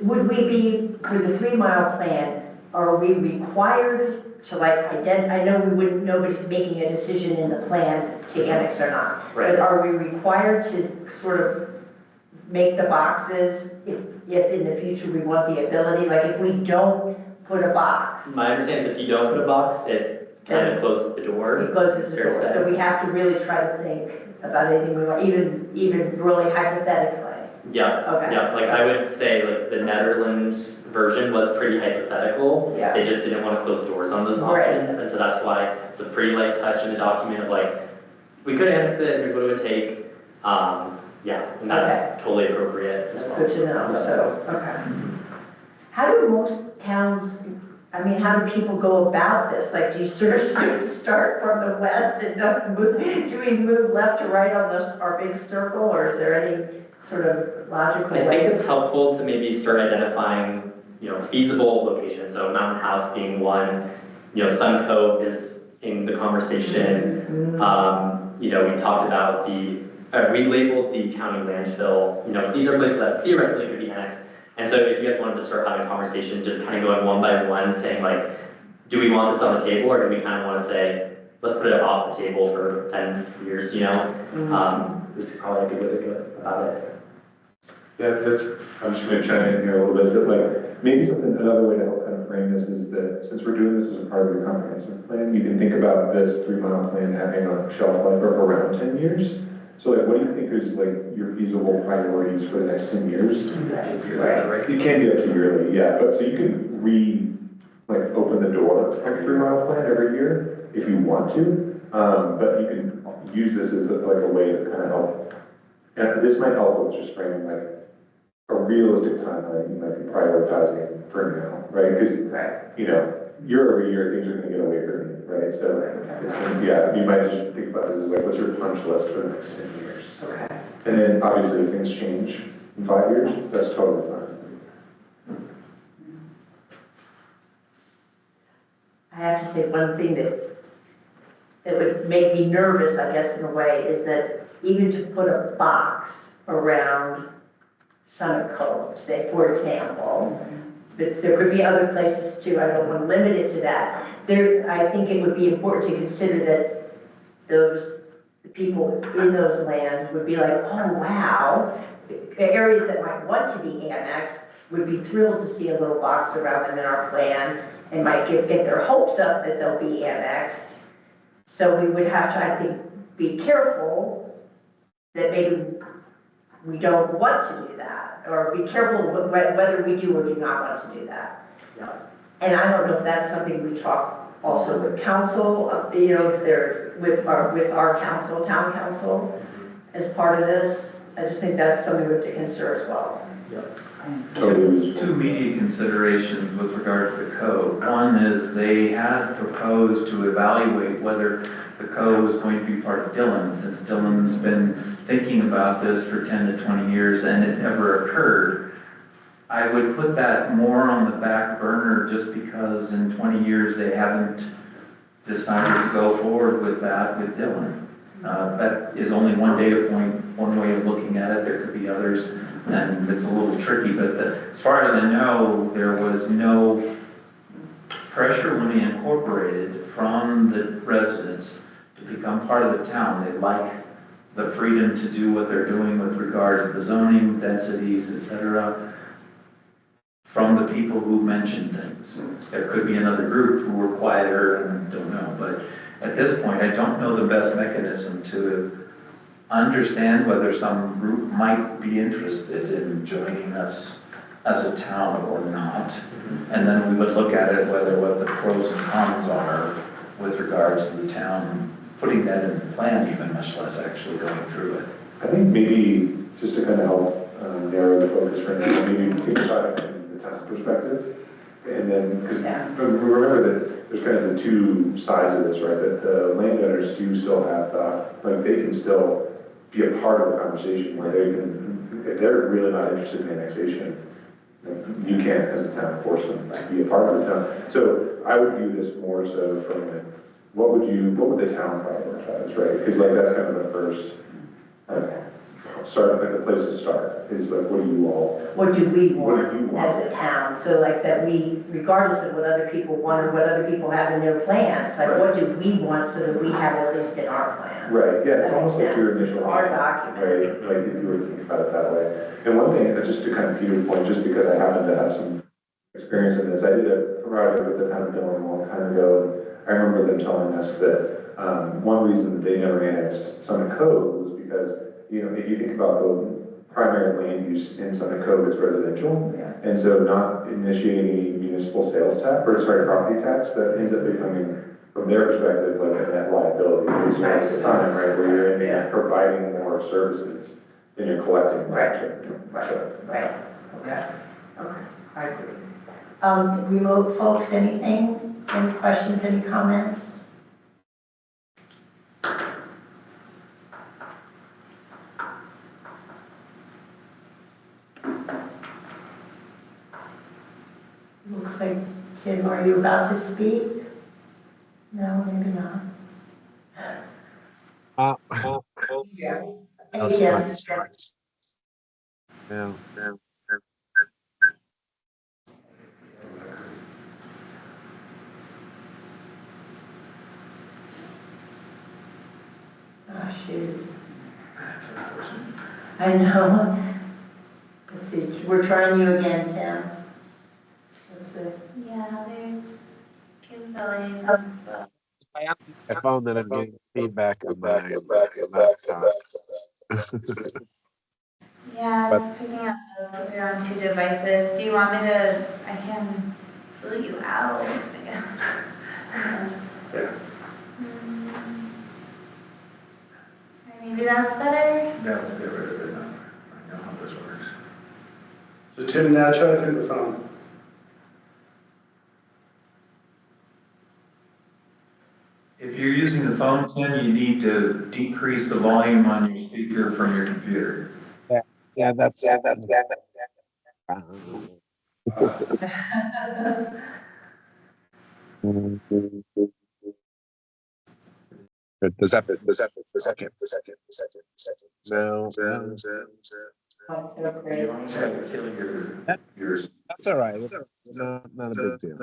Would we be, for the 3 mile plan, are we required to like I know we wouldn't, nobody's making a decision in the plan to annex or not. Right. But are we required to sort of make the boxes if in the future we want the ability, like if we don't put a box, My understanding is if you don't put a box, it kind of closes the door. it closes the Fair door. to say. So we have to really try to think about anything we want, even really hypothetically. Yeah, Okay. yeah, like I would say like the Netherlands version was pretty hypothetical. Yeah. They just didn't want to close doors on those Right. options, and so that's why it's a pretty light touch in the document of like, we could annex it, here's what it would take. Yeah, and Okay. that's totally appropriate as That's well. good to know, so, okay. How do most towns, I mean, how do people go about this? Like, do you sort of start from the west and move, do we move left to right on this, our big circle, or is there any sort of logical I way? think it's helpful to maybe start identifying, you know, feasible locations, so Mountain House being one, you know, Sun Cove is in the conversation. You know, we talked about we labeled the county landfill, you know, these are places that theoretically could be annexed. And so if you guys wanted to start having a conversation, just kind of going one by one, saying like, do we want this on the table, or do we kind of want to say, let's put it off the table for 10 years, you know? This is probably a good way to go about it. Yeah, I'm just gonna chime in here a little bit, that like, maybe another way to help kind of frame this is that since we're doing this as a part of your comprehensive plan, you can think about this 3 mile plan having a shelf life of around 10 years. So like, what do you think is like your feasible priorities for the next 10 years? Right. It can be up to yearly, yeah, but so you can open the door of a 3 mile plan every year if you want to, but you can use this as like a way to kind of help. And this might help with just framing like a realistic timeline you might be prioritizing for now, right? Because, you know, year over year, things are gonna get away, right? So it's gonna, yeah, you might just think about this as like, what's your punch list for the next 10 years? Okay. And then obviously if things change in 5 years, that's totally fine. I have to say, one thing that would make me nervous, I guess, in a way, is that even to put a box around Summit Cove, say, for example, but there could be other places too, I don't want to limit it to that. I think it would be important to consider that the people in those lands would be like, oh, wow. Areas that might want to be annexed would be thrilled to see a little box around them in our plan and might get their hopes up that they'll be annexed. So we would have to, I think, be careful that maybe we don't want to do that, or be careful whether we do or do not want to do that. Yeah. And I don't know if that's something we talk also with council, if they're with our council, town council, as part of this. I just think that's something we have to consider as well. Totally. Two immediate considerations with regard to the code. One is they had proposed to evaluate whether the code was going to be part of Dillon, since Dillon's been thinking about this for 10 to 20 years and it never occurred. I would put that more on the back burner just because in 20 years they haven't decided to go forward with that with Dillon. That is only one data point, one way of looking at it. There could be others, and it's a little tricky, but as far as I know, there was no pressure when we incorporated from the residents to become part of the town. They like the freedom to do what they're doing with regard to the zoning, densities, etc., from the people who mentioned things. There could be another group who were quieter and don't know, but at this point, I don't know the best mechanism to understand whether some group might be interested in joining us as a town or not. And then we would look at it, whether what the pros and cons are with regards to the town, putting that in the plan even, much less actually going through it. I think maybe just to kind of help narrow the focus right now, maybe think about it from the town's perspective. And then, because remember that there's kind of the two sides of this, right? That the landowners do still have, like they can still be a part of the conversation where they can, if they're really not interested in annexation, you can't as a town force them to be a part of the town. So I would view this more so from like, what would the town prioritize, right? Because like that's kind of the first start, like the place to start is like, what do you all? What do we What want do you want? as a town? So like that we, regardless of what other people want or what other people have in their plans, like Right. what do we want so that we have it at least in our plan? Right, yeah, it's That almost makes like your sense. initial. Our document. Right, like if you were to think about it that way. And one thing, just to kind of Peter's point, just because I happen to have some experience in this, I did a project with the town of Dillon a long time ago. I remember them telling us that one reason that they never annexed Summit Cove was because, if you think about the primary land use in Summit Cove, it's residential. Yeah. And so not initiating any municipal sales tax, property tax, that ends up becoming, from their perspective, like a net liability. Because at the time, right, where you're ending up providing more services than you're collecting. Right. So, Right, okay, I agree. Remote folks, anything? Any questions, any comments? Looks like, Tim, are you about to speak? No, maybe not. Yeah. Hey, Tim. Yeah. Oh, shoot. I know. Let's see, we're trying you again, Tim. Let's see. Yeah, there's capabilities. I found that I'm getting feedback on my laptop. Yeah, But- it's picking up because you're on 2 devices. Do you want me to, I can fill you out? Yeah. Maybe that's better? That would get rid of it now. I know how this works. So Tim, now try through the phone. If you're using the phone, Tim, you need to decrease the volume on your speaker from your computer. Yeah, that's. Does that? Second. No. You almost have to kill your. That's all right. It's not a big deal.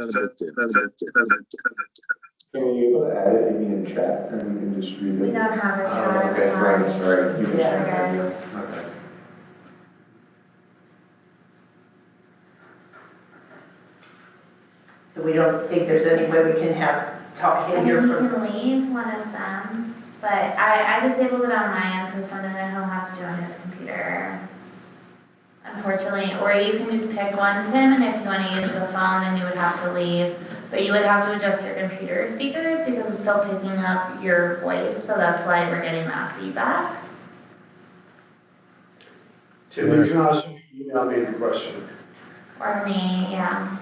Can you add it maybe in chat and we can just read it? We don't have a Oh, chat. okay, right, sorry. You can Yeah. share that, okay. So we don't think there's any way we can talk I him mean, here you for. can leave one of them, but I disabled it on my end, so it's something that he'll have to do on his computer. Unfortunately, or you can just pick one, Tim, and if you want to use the phone, then you would have to leave. But you would have to adjust your computer speakers because it's still picking up your voice, so that's why we're getting that feedback. Tim, you can also email me the question. Or me, yeah.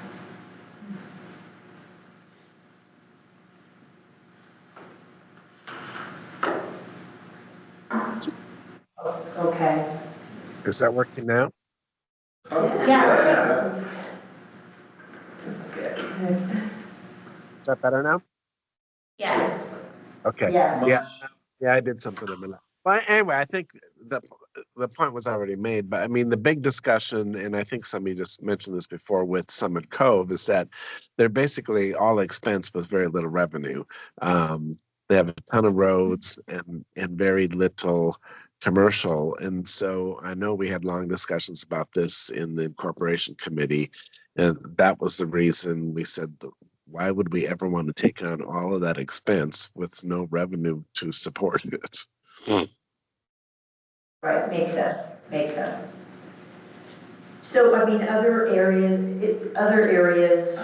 Okay. Is that working now? Yeah. That's good. Is that better now? Yes. Okay. Yes. Yeah. Yeah, I did something a minute. But anyway, I think the point was already made. But I mean, the big discussion, and I think somebody just mentioned this before with Summit Cove, is that they're basically all expense with very little revenue. They have a ton of roads and very little commercial. And so I know we had long discussions about this in the corporation committee, and that was the reason we said why would we ever want to take on all of that expense with no revenue to support it? Right, makes sense, makes sense. So, I mean, other areas,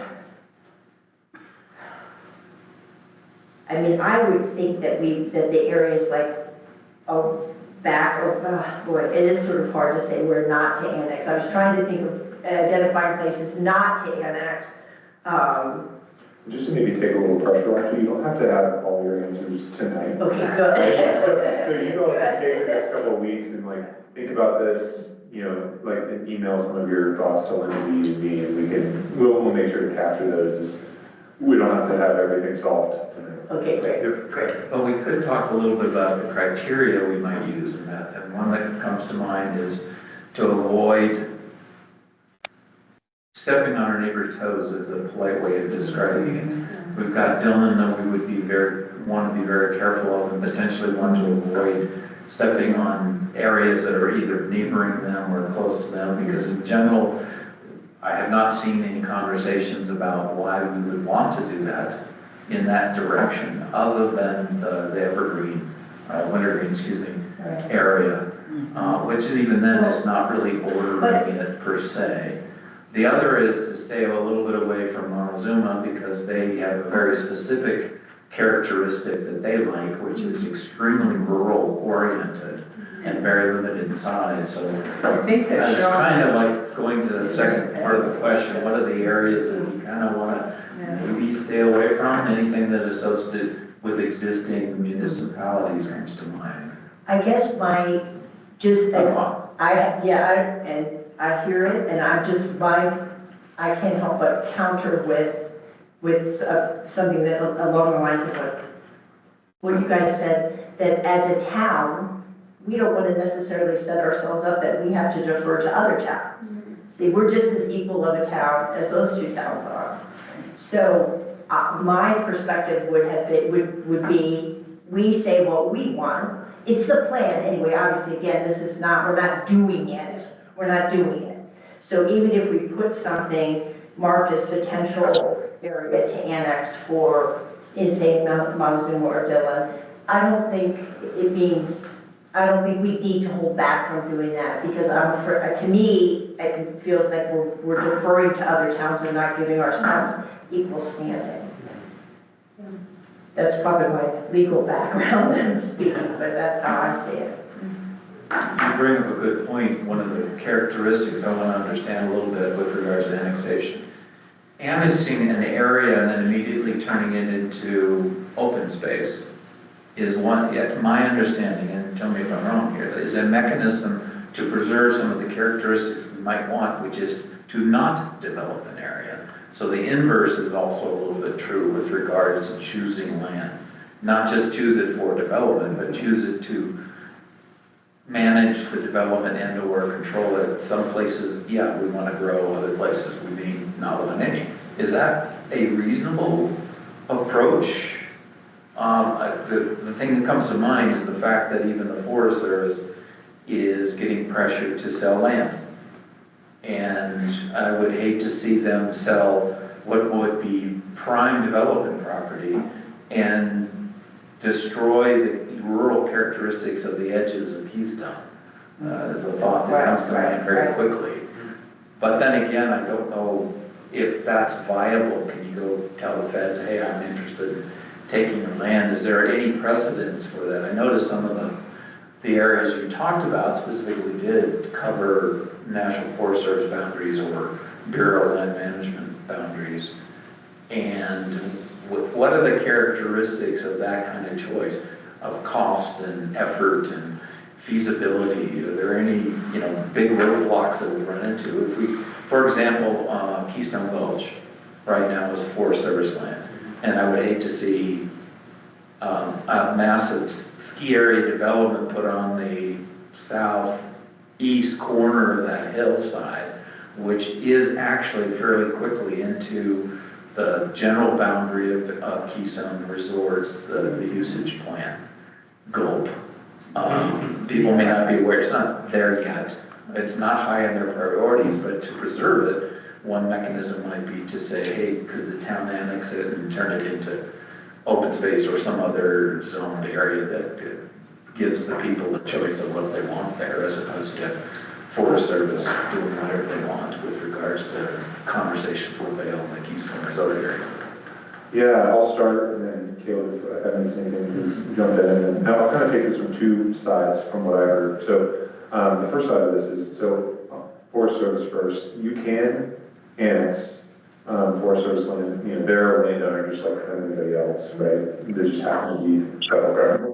I mean, I would think that that the areas like, boy, it is sort of hard to say where not to annex. I was trying to think of identifying places not to annex. Just to maybe take a little pressure off you, you don't have to have all your answers tonight. Okay, good. So you all can take the next couple of weeks and like think about this, you know, like and email some of your thoughts to Lindsay and me, and we'll make sure to capture those. We don't have to have everything solved tonight. Okay, great, great. But we could talk a little bit about the criteria we might use in that. And one that comes to mind is to avoid stepping on our neighbor's toes is a polite way of describing it. We've got Dylan that we would want to be very careful of and potentially want to avoid stepping on areas that are either neighboring them or close to them, because in general, I have not seen any conversations about why we would want to do that in that direction, other than the evergreen, wintergreen, area, which is even then, it's not really bordering it per se. The other is to stay a little bit away from Montezuma because they have a very specific characteristic that they like, which is extremely rural oriented and very limited in size. So I think I was that kind of like going to the second part of the question, what are the areas that you kind of want to maybe stay away from? Anything that is associated with existing municipalities comes to mind. I guess I hear it, and I can't help but counter with something that along the lines of what you guys said, that as a town, we don't want to necessarily set ourselves up that we have to defer to other towns. See, we're just as equal of a town as those two towns are. So my perspective would be, we say what we want. It's the plan anyway. Obviously, again, we're not doing it. We're not doing it. So even if we put something marked as potential area to annex for, say, Montezuma or Dillon, I don't think we need to hold back from doing that, because to me, it feels like we're deferring to other towns and not giving ourselves equal standing. That's probably my legal background that I'm speaking, but that's how I see it. You bring up a good point. One of the characteristics I want to understand a little bit with regards to annexation. Annexing an area and then immediately turning it into open space is one, yet my understanding, and tell me if I'm wrong here, is a mechanism to preserve some of the characteristics we might want, which is to not develop an area. So the inverse is also a little bit true with regards to choosing land. Not just choose it for development, but choose it to manage the development and or control it. Some places, yeah, we want to grow, other places we may not want any. Is that a reasonable approach? The thing that comes to mind is the fact that even the Forest Service is getting pressured to sell land. And I would hate to see them sell what would be prime development property and destroy the rural characteristics of the edges of Keystone. Is a thought that comes to mind very quickly. But then again, I don't know if that's viable, can you go tell the feds, hey, I'm interested in taking your land? Is there any precedence for that? I noticed some of the areas you talked about specifically did cover National Forest Service boundaries or Bureau of Land Management boundaries. And what are the characteristics of that kind of choice of cost and effort and feasibility? Are there any, big roadblocks that we run into? If we, for example, Keystone Gulch right now is Forest Service land, and I would hate to see a massive ski area development put on the southeast corner of that hillside, which is actually fairly quickly into the general boundary of Keystone Resorts, the usage plan, gulp. People may not be aware, it's not there yet. It's not high on their priorities, but to preserve it, one mechanism might be to say, hey, could the town annex it and turn it into open space or some other zoned area that gives the people the choice of what they want there, as opposed to Forest Service doing whatever they want with regards to conversations with Vail and the Keystone Resort area. Yeah, I'll start, and then Caleb, if I haven't seen anything, please jump in. And I'll kind of take this from two sides from what I heard. So the first side of this is, Forest Service first, you can annex Forest Service land, they're a landowner just like anybody else, right? They just happen to be federal government.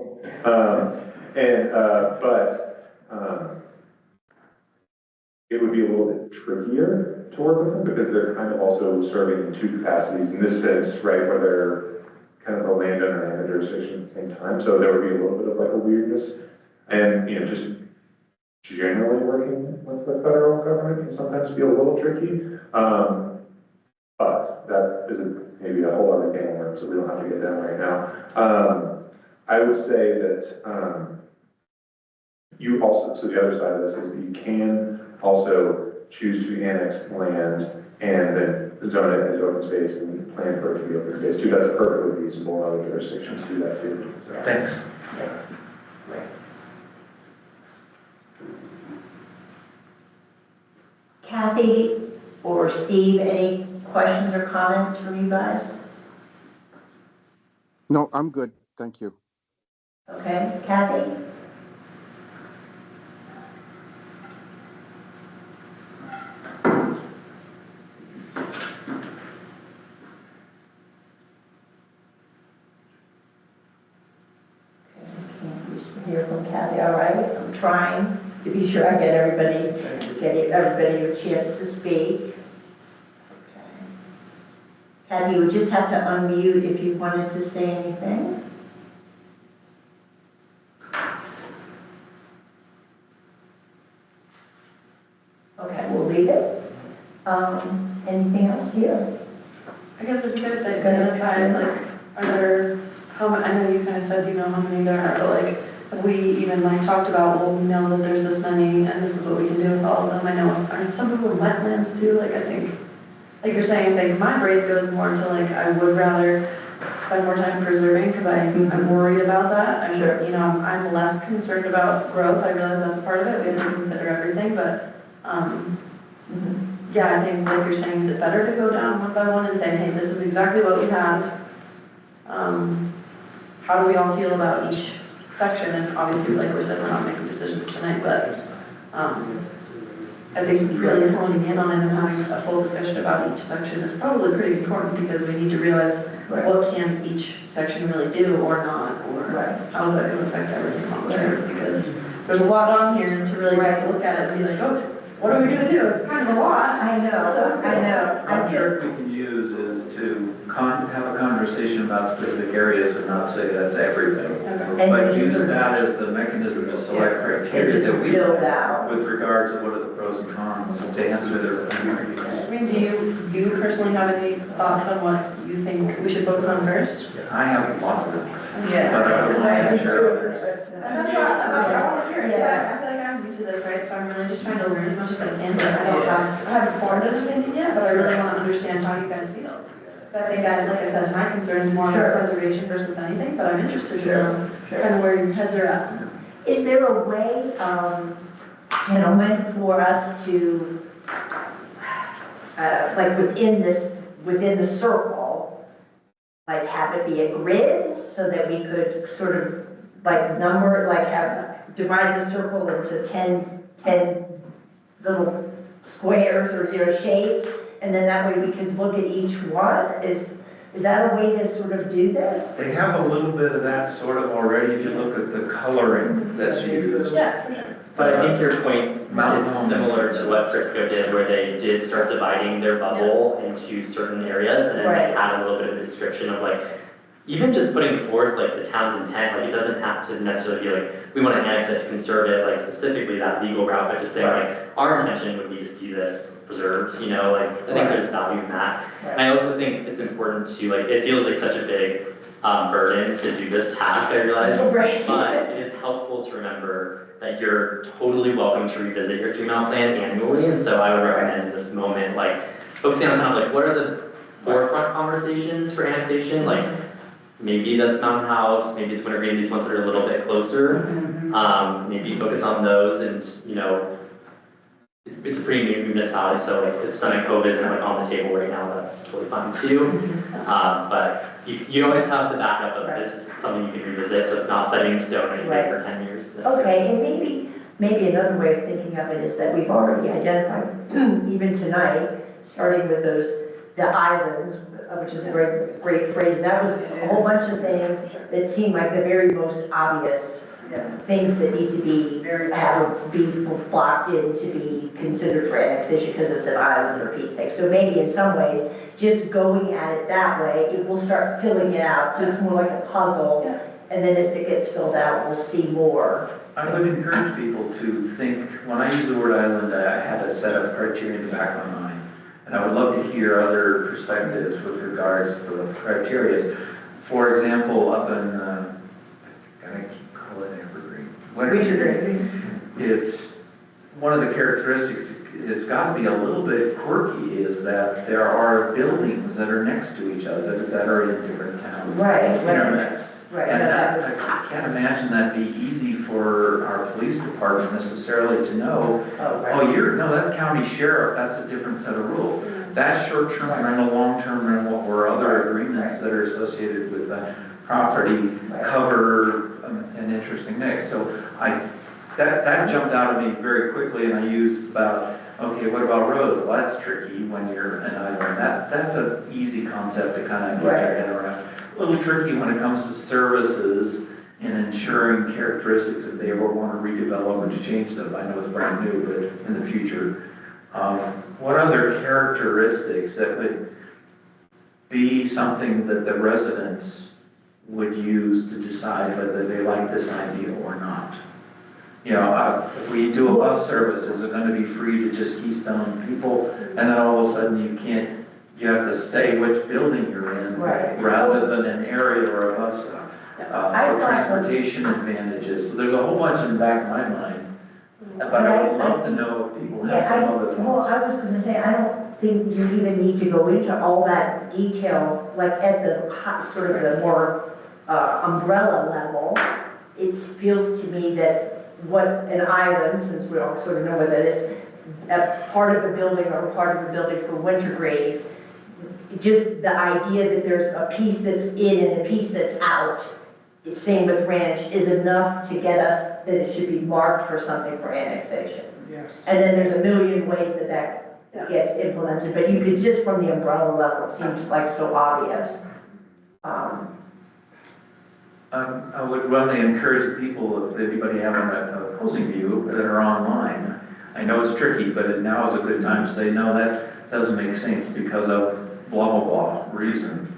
It would be a little bit trickier to work with them because they're kind of also serving in two capacities in this sense, right, where they're kind of a landowner and a jurisdiction at the same time. So there would be a little bit of like a weirdness. And, just generally working with the federal government can sometimes be a little tricky. But that isn't maybe a whole other can of worms, so we don't have to get down right now. I would say that you also, so the other side of this is that you can also choose to annex land and then zone it as open space and plan for it to be open space too. That's perfectly reasonable. Other jurisdictions do that too. So. Thanks. Yeah. Kathy or Steve, any questions or comments from you guys? No, I'm good. Thank you. Okay, Kathy? Can't hear from Kathy. All right, I'm trying to be sure I get everybody a chance to speak. Okay. Kathy, you would just have to unmute if you wanted to say anything. Okay, we'll leave it. Anything else here? I guess if you guys identified, are there, I know you kind of said you know how many there are, but have we even talked about, well, we know that there's this many and this is what we can do with all of them. I know, aren't some people in wetlands too? I think, like you're saying, my brain goes more into I would rather spend more time preserving because I'm worried about that. I'm less concerned about growth. I realize that's part of it. We have to consider everything, but yeah, I think like you're saying, is it better to go down one by one and say, hey, this is exactly what we have. How do we all feel about each section? And obviously, like we said, we're not making decisions tonight, but I think really honing in on it and having a full discussion about each section is probably pretty important because we need to realize what can each section really do or not, or how is that going to affect everything on there? Because there's a lot on here, and to really just look at it and be like, oh, what are we going to do? It's kind of a lot. I know. One trick we can use is to have a conversation about specific areas and not say that's everything. Okay. But use that as the mechanism to select criteria that we build out with regard to what are the pros and cons to answer their I mean, do you personally have any thoughts on what you think we should focus on first? I have lots of things. Yeah. But I would like to share others. And that's what I want to hear. I feel like I'm new to this, right? So I'm really just trying to learn as much as I can. But I haven't formed an opinion yet, but I really want to understand how you guys feel. So I think, like I said, my concern is more on preservation versus anything, but I'm interested to know kind of where your heads are at. Is there a way, gentlemen, for us to like within the circle, like have it be a grid so that we could sort of like number, like divide the circle into 10 little squares or, shapes, and then that way we could look at each one? Is that a way to sort of do this? They have a little bit of that sort of already if you look at the coloring that's used. Yeah, for sure. But I think your point Mount is Holmes. similar to what Frisco did, where they did start dividing their bubble into certain areas, and then Right. they had a little bit of description of like, even just putting forth like the town's intent, like it doesn't have to necessarily be like, we want to annex it to conserve it, like specifically that legal route, but just saying like, our intention would be to see this preserved, like, I think there's value in that. And I also think it's important to like, it feels like such a big burden to do this task, I realize. Right. But it is helpful to remember that you're totally welcome to revisit your 3-mile plan annually, and so I would recommend in this moment, like, focusing on kind of like, what are the forefront conversations for annexation, like, maybe that's Mountain House, maybe it's Wintergreen, these ones that are a little bit closer. Maybe focus on those, and it's a pretty new municipality, so like if Summit Cove isn't like on the table right now, that's totally fine too. But you always have the backup of this is something you can revisit, so it's not setting in stone anything Right. for 10 years. necessarily. Okay, and maybe another way of thinking of it is that we've already identified, even tonight, starting with the islands, which is a great phrase. That was a whole bunch of things that seemed like the very most obvious things that need to be blocked in to be considered for annexation because it's an island or Pete's sake. So maybe in some ways, just going at it that way, it will start filling it out. So it's more like a puzzle. And then as it gets filled out, we'll see more. I would encourage people to think, when I use the word island, I had a set of criteria in the back of my mind. And I would love to hear other perspectives with regards to the criteria. For example, up in, I keep calling it Evergreen. Wintergreen. It's, one of the characteristics, it's got to be a little bit quirky, is that there are buildings that are next to each other that are in different towns. Right. Intermixed. Right. And I can't imagine that'd be easy for our police department necessarily to know, no, that's county sheriff, that's a different set of rules. That's short-term rental, long-term rental, or other agreements that are associated with that property cover an interesting mix. So that jumped out at me very quickly, and I used about, okay, what about roads? Well, that's tricky when you're an island. That's an easy concept to kind of get your head around. A little tricky when it comes to services and ensuring characteristics if they ever want to redevelop or to change them. I know it's brand new, but in the future. What other characteristics that would be something that the residents would use to decide whether they like this idea or not? If we do a bus service, is it going to be free to just Keystone people? And then all of a sudden you have to say which building you're in, rather than an area or a bus stop. So transportation advantages. So there's a whole bunch in the back of my mind. But I would love to know if people have some other thoughts. Well, I was going to say, I don't think you even need to go into all that detail, like at the sort of the more umbrella level. It feels to me that what an island, since we all sort of know what that is, a part of a building or part of a building for Wintergreen, just the idea that there's a piece that's in and a piece that's out, same with Ranch, is enough to get us that it should be marked for something for annexation. Yes. And then there's a million ways that gets implemented, but you could just from the umbrella level, it seems like so obvious. I would really encourage the people, if anybody having an opposing view that are online. I know it's tricky, but now is a good time to say, no, that doesn't make sense because of blah, blah, blah reason.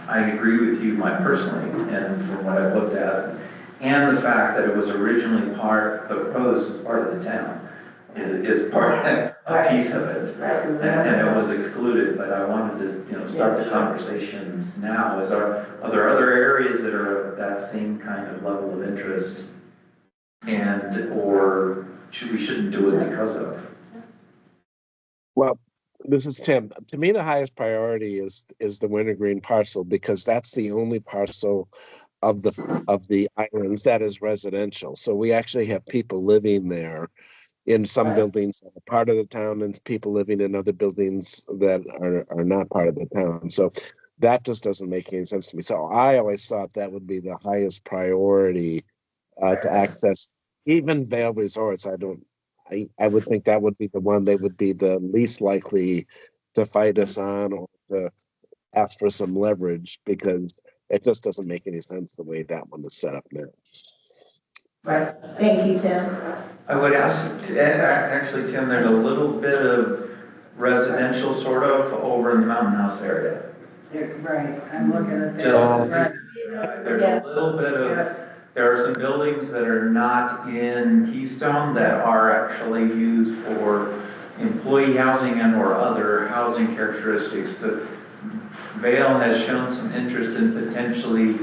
I agree with you personally, and from what I've looked at, and the fact that it was originally proposed as part of the town is part, a piece of it, and it was excluded. But I wanted to, start the conversations now. Are there other areas that are of that same kind of level of interest, or shouldn't do it because of? Well, this is Tim. To me, the highest priority is the Wintergreen parcel, because that's the only parcel of the islands that is residential. So we actually have people living there in some Right. buildings that are part of the town and people living in other buildings that are not part of the town. So that just doesn't make any sense to me. So I always thought that would be the highest priority to access even Vail Resorts. I would think that would be the one they would be the least likely to fight us on or to ask for some leverage because it just doesn't make any sense the way that one is set up now. Right. Thank you, Tim. I would ask, actually, Tim, there's a little bit of residential sort of over in the Mountain House area. Yeah, right, I'm looking at that. Just, Right. there's a little bit of, there are some buildings that are not in Keystone that are actually used for employee housing and or other housing characteristics that Vail has shown some interest in potentially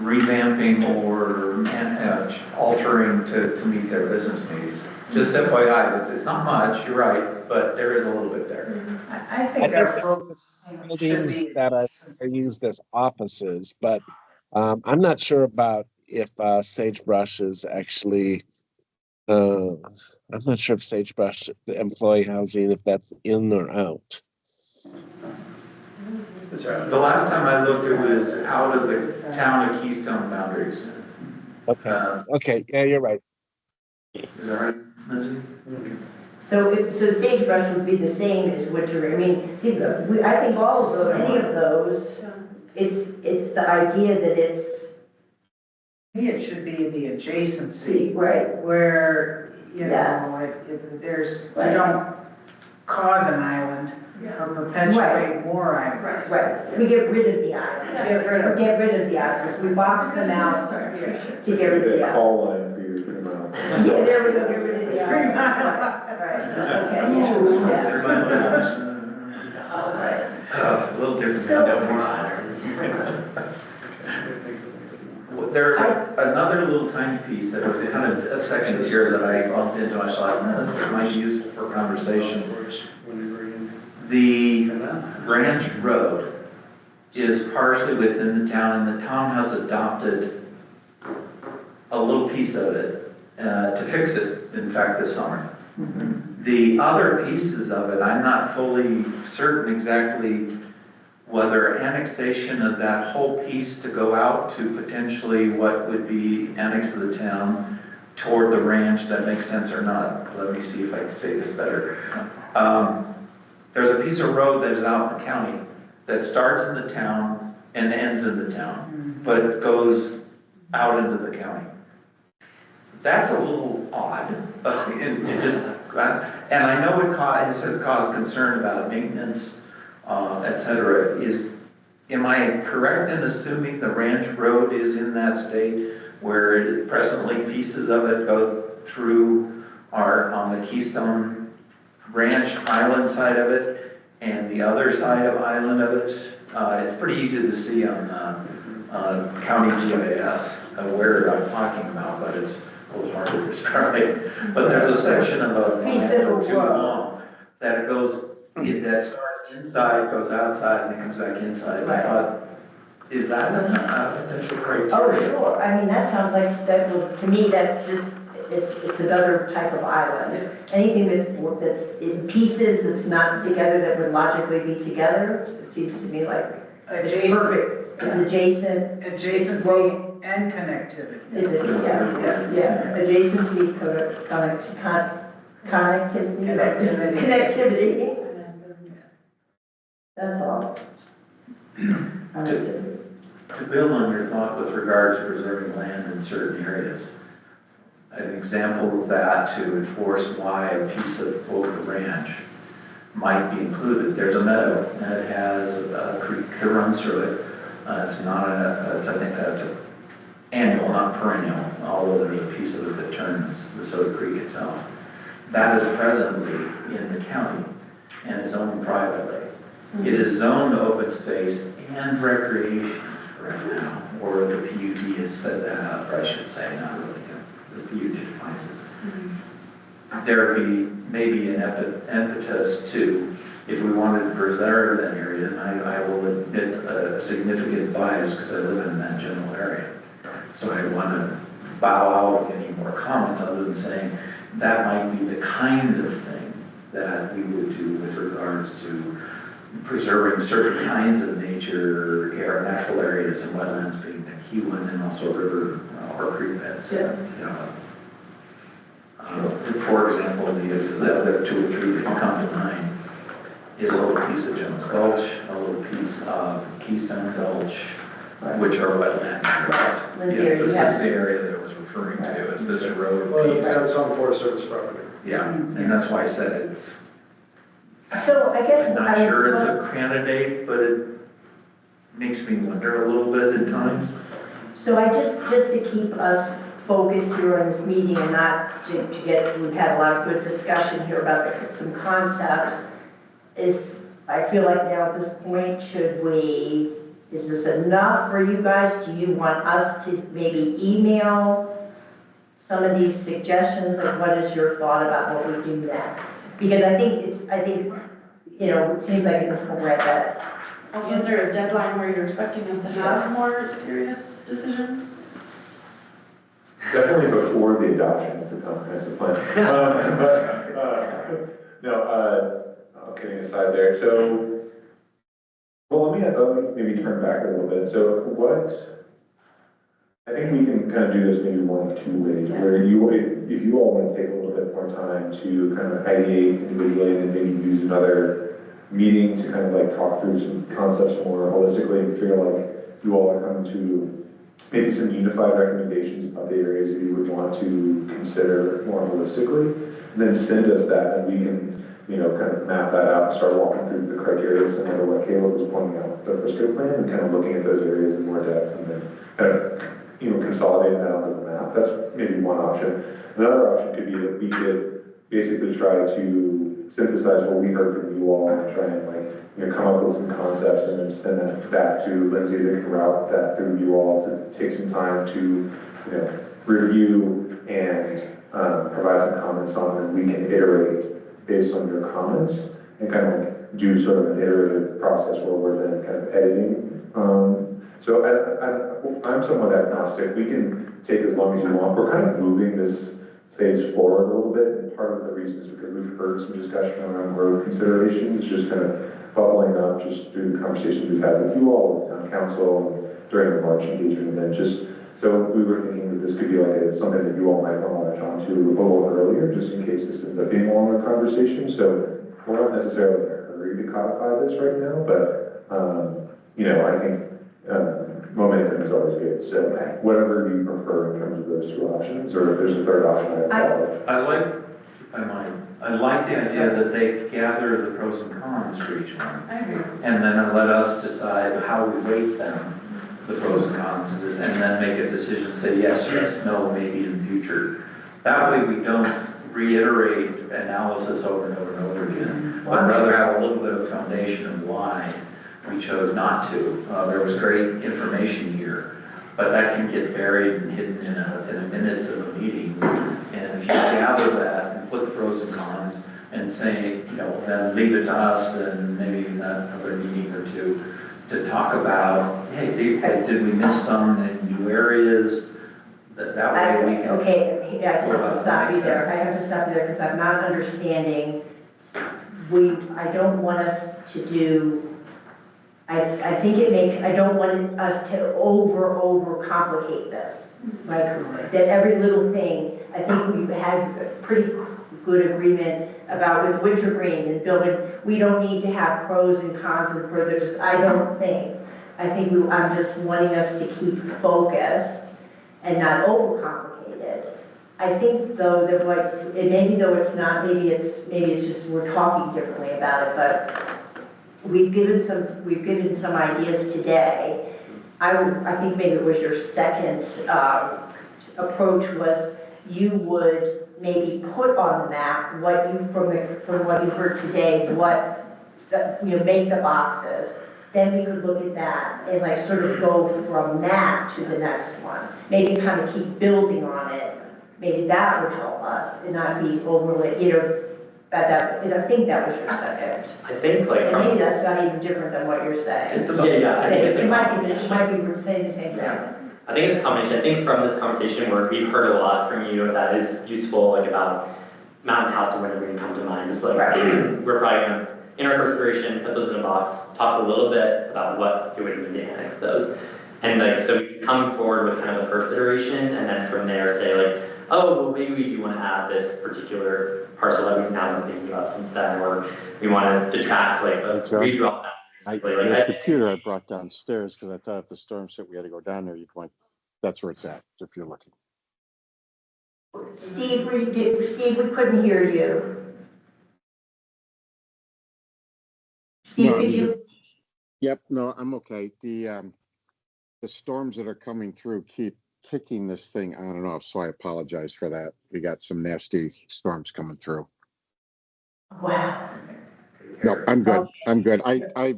revamping or altering to meet their business needs. Just FYI, it's not much, you're right, but there is a little bit there. I think our focus should Buildings be. that are used as offices, but I'm not sure about if Sagebrush is actually. I'm not sure if Sagebrush, the employee housing, if that's in or out. The last time I looked, it was out of the town of Keystone boundaries. Okay. Okay. Yeah, you're right. Is that right, Lindsay? So sagebrush would be the same as Winter. I mean, see, I think all of those, any of those, it's the idea that it's. I think it should be the adjacency. Right. Where, you Yes. know, if there's, Right. you don't cause an island or perpetuate more islands. Right. We get rid of the islands. Get rid of- Get rid of the islands. We box them out to get rid of the islands. Call line for your 3 mile. Yeah, there we go, get rid of the islands. Right, okay, yeah. A little different So- notation. There's another little tiny piece that was kind of a section here that I bumped into. I thought, this might be useful for conversation. The Ranch Road is partially within the town, and the town has adopted a little piece of it to fix it, in fact, this summer. The other pieces of it, I'm not fully certain exactly whether annexation of that whole piece to go out to potentially what would be annex of the town toward the ranch, that makes sense or not. Let me see if I can say this better. There's a piece of road that is out in the county that starts in the town and ends in the town, but goes out into the county. That's a little odd. It just, and I know it has caused concern about maintenance, et cetera. Am I correct in assuming the Ranch Road is in that state where presently pieces of it go through on the Keystone Ranch Island side of it and the other side of Island of it? It's pretty easy to see on county GIS where I'm talking about, but it's a little hard to describe. But there's a section of a Piece of too long that it goes, that starts inside, goes outside, and then comes back inside. I thought, is that a potential criteria? Oh, sure. I mean, that sounds like, to me, that's just, it's another type of island. Anything that's in pieces, that's not together, that would logically be together, it seems to me like it's perfect. It's adjacent. Adjacency and connectivity. Yeah. Adjacency, connectivity. That's all. Connectivity. To build on your thought with regard to preserving land in certain areas, an example of that to enforce why a piece of quote the ranch might be included. There's a meadow and it has a creek that runs through it. It's not I think that's an annual, not perennial, although there's a piece of it that turns the Soda Creek itself. That is presently in the county and is owned privately. It is zoned open space and recreation right now, or the PUD has set that up, or I should say, not really, the PUD defines it. There would be maybe an impetus to, if we wanted to preserve that area, and I will admit a significant bias because I live in that general area. So I want to bow out any more comments other than saying, that might be the kind of thing that we would do with regards to preserving certain kinds of nature, natural areas and wetlands being the key one, and also river or creek beds. Yeah. You know, for example, the other two or three that come to mind is a little piece of Jones Gulch, a little piece of Keystone Gulch, which are wetland areas. Lindsay, Yes, you this is have- the area that I was referring to, is this road Well, piece. that's on Forest Service property. Yeah, and that's why I said it's, So I guess. I'm not sure it's a candidate, but it makes me wonder a little bit at times. So just to keep us focused here on this meeting and not to get, we've had a lot of good discussion here about some concepts, I feel like now at this point, is this enough for you guys? Do you want us to maybe email some of these suggestions? Like, what is your thought about what we do next? Because I think, you know, it seems like at this point we're at that. Also, is there a deadline where you're expecting us to have more serious decisions? Definitely before the adoption of the comprehensive plan. No, kidding aside there. So, well, let me maybe turn back a little bit. So I think we can kind of do this maybe one of two ways, where if you all want to take a little bit more time to kind of ideate individually and maybe use another meeting to kind of like talk through some concepts more holistically and feel like you all are coming to maybe some unified recommendations about the areas that you would want to consider more holistically, and then send us that, and we can, you know, kind of map that out and start walking through the criteria similar to what Caleb was pointing out with the Frisco plan, and kind of looking at those areas in more depth, and then kind of, you know, consolidating that onto the map. That's maybe one option. Another option could be that we could basically try to synthesize what we heard from you all and try and like, you know, come up with some concepts and then send that back to Lindsay that can route that through you all to take some time to, you know, review and provide some comments on, and we can iterate based on your comments and kind of like do sort of an iterative process where we're then kind of editing. So I'm somewhat agnostic. We can take as long as you want. We're kind of moving this phase forward a little bit, and part of the reason is because we've heard some discussion around road considerations, just kind of bubbling up just through the conversations we've had with you all, with town council, and during the March engagement event. Just so we were thinking that this could be like something that you all might want to latch on to a little earlier, just in case this ends up being a longer conversation. So we're not necessarily hurried to codify this right now, but you know, I think momentum is always good. So whatever you prefer in terms of those two options, or if there's a third option, I like the idea that they gather the pros and cons for each one, I agree. and then let us decide how we weight them, the pros and cons, and then make a decision, say yes, yes, no, maybe in the future. That way we don't reiterate analysis over and over and over again, but rather have a little bit of foundation of why we chose not to. There was great information here, but that can get buried and hidden in the minutes of a meeting. And if you gather that and put the pros and cons and say, you know, then leave it to us and maybe in another meeting or two to talk about, hey, did we miss some in new areas? That way we can. Okay, I just have to stop you there. I have to stop you there because I'm not understanding. I don't want us to do. I think it makes, I don't want us to over complicate this. Like that every little thing, I think we've had a pretty good agreement about with wintergreen and building. We don't need to have pros and cons and further, I don't think. I'm just wanting us to keep focused and not overcomplicate it. I think though that maybe though it's not, maybe it's just we're talking differently about it, but we've given some ideas today. I think maybe it was your second approach was you would maybe put on the map what you from what you heard today, make the boxes. Then we could look at that and like sort of go from that to the next one. Maybe kind of keep building on it. Maybe that would help us and not be overly, I think that was your second. I think like. And maybe that's not even different than what you're saying. Yeah. I think it's It might be we're saying the same thing. I think it's a combination. I think from this conversation we've heard a lot from you that is useful, like about mountain house or whatever you come to mind. It's like, Right. we're probably gonna, in our first iteration, put those in a box, talk a little bit about what it would mean to annex those. And like, so we come forward with kind of the first iteration, and then from there say like, oh, well, maybe we do want to add this particular parcel that we've now been thinking about since then, or we want to detract, like, redraw that. The computer I brought downstairs because I thought if the storm hit, we had to go down there. You'd want, that's where it's at, if you're looking. Steve, Steve, we couldn't hear you. Steve, No, could you? Yep, no, I'm okay. The storms that are coming through keep kicking this thing on and off, so I apologize for that. We got some nasty storms coming through. Wow. No, I'm good. I'm good. I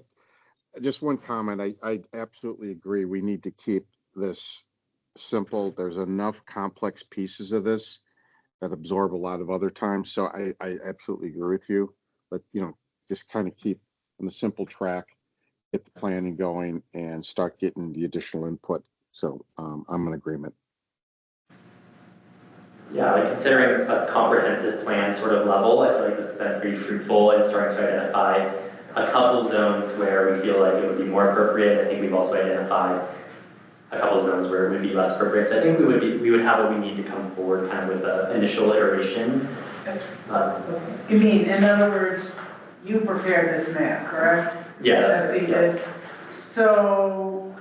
just one comment. I absolutely agree. We need to keep this simple. There's enough complex pieces of this that absorb a lot of other times. So I absolutely agree with you. But, just kind of keep on the simple track, get the planning going and start getting the additional input. So I'm in agreement. Yeah, like considering a comprehensive plan sort of level, I feel like this has been pretty fruitful in starting to identify a couple zones where we feel like it would be more appropriate. I think we've also identified a couple zones where it would be less appropriate. So I think we would have what we need to come forward kind of with an initial iteration. You mean, in other words, you prepared this map, correct? Yeah, Yes, that's he correct, did. So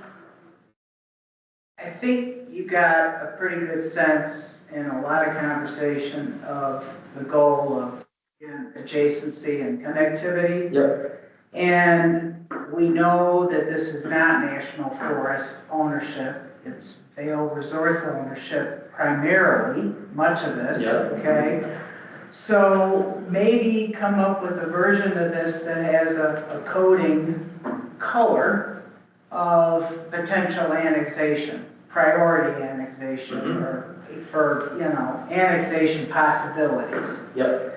I think you got a pretty good sense in a lot of conversation of the goal of, again, adjacency and connectivity. Yep. And we know that this is not national forest ownership. It's Vail Resorts ownership primarily, much of this, Yep. okay? So maybe come up with a version of this that has a coding color of potential annexation, priority annexation, or for, annexation possibilities. Yep.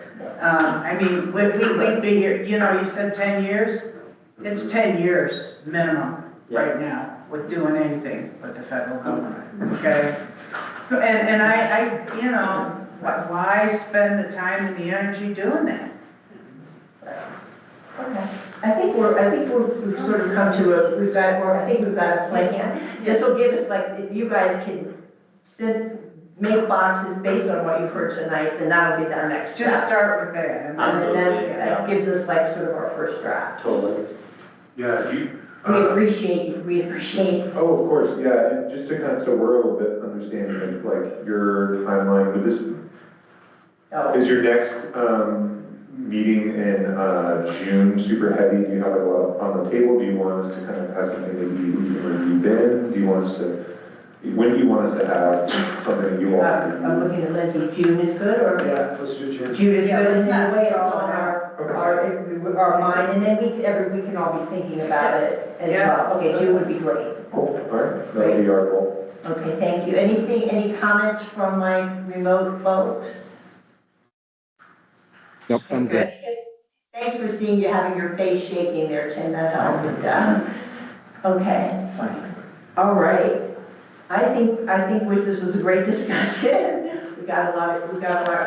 I mean, we'd be here, you said 10 years? It's 10 years minimum right now with doing anything with the federal government, okay? And why spend the time and the energy doing that? Okay. I think we've sort of come to we've got a plan. This will give us, like, if you guys can make boxes based on what you've heard tonight, then that'll be our next step. Just start with that. And Absolutely, And then that gives us like sort of our first draft. Totally. Yeah, We appreciate. Oh, of course, yeah, and just to kind of, so we're a little bit understanding of like your timeline, but this is your next meeting in June super heavy? Do you have a lot on the table? Do you want us to kind of have something that you can review then? Do you want us to, when do you want us to have something you all? I'm looking at Lindsay. June is good, or? Yeah, let's do June. June is good, and Yeah, that way it's on our mind, and then we can all be thinking about it as well. Okay, June would be great. Cool, all right, that'll be our goal. Okay, thank you. Any comments from my remote folks? Nope, I'm good. Thanks for having your face shaking there, Tim, that helped. Yeah. Okay. All right. I think this was a great discussion. We got a lot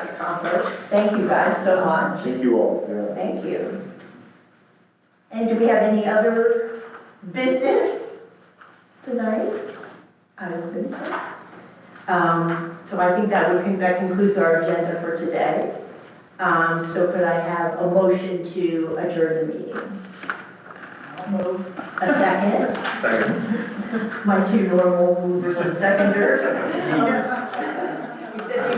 accomplished. Thank you guys so much. Thank you all. Yeah. Thank you. And do we have any other business tonight? I don't think so. So I think that concludes our agenda for today. So could I have a motion to adjourn the meeting? I'll move. A second? Second. My two normal movers and seconders.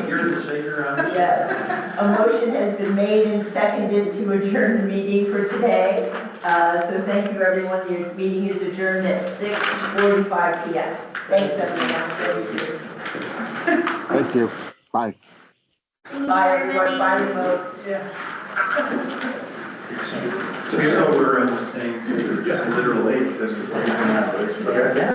You're the shaker on it. Yes. A motion has been made and seconded to adjourn the meeting for today. So thank you, everyone. The meeting is adjourned at 6:45 p.m. Thanks, everyone. Thank you. Bye. Bye, everyone. Bye, folks. Just so we're on the same, literally, because we're going to have this. Yeah.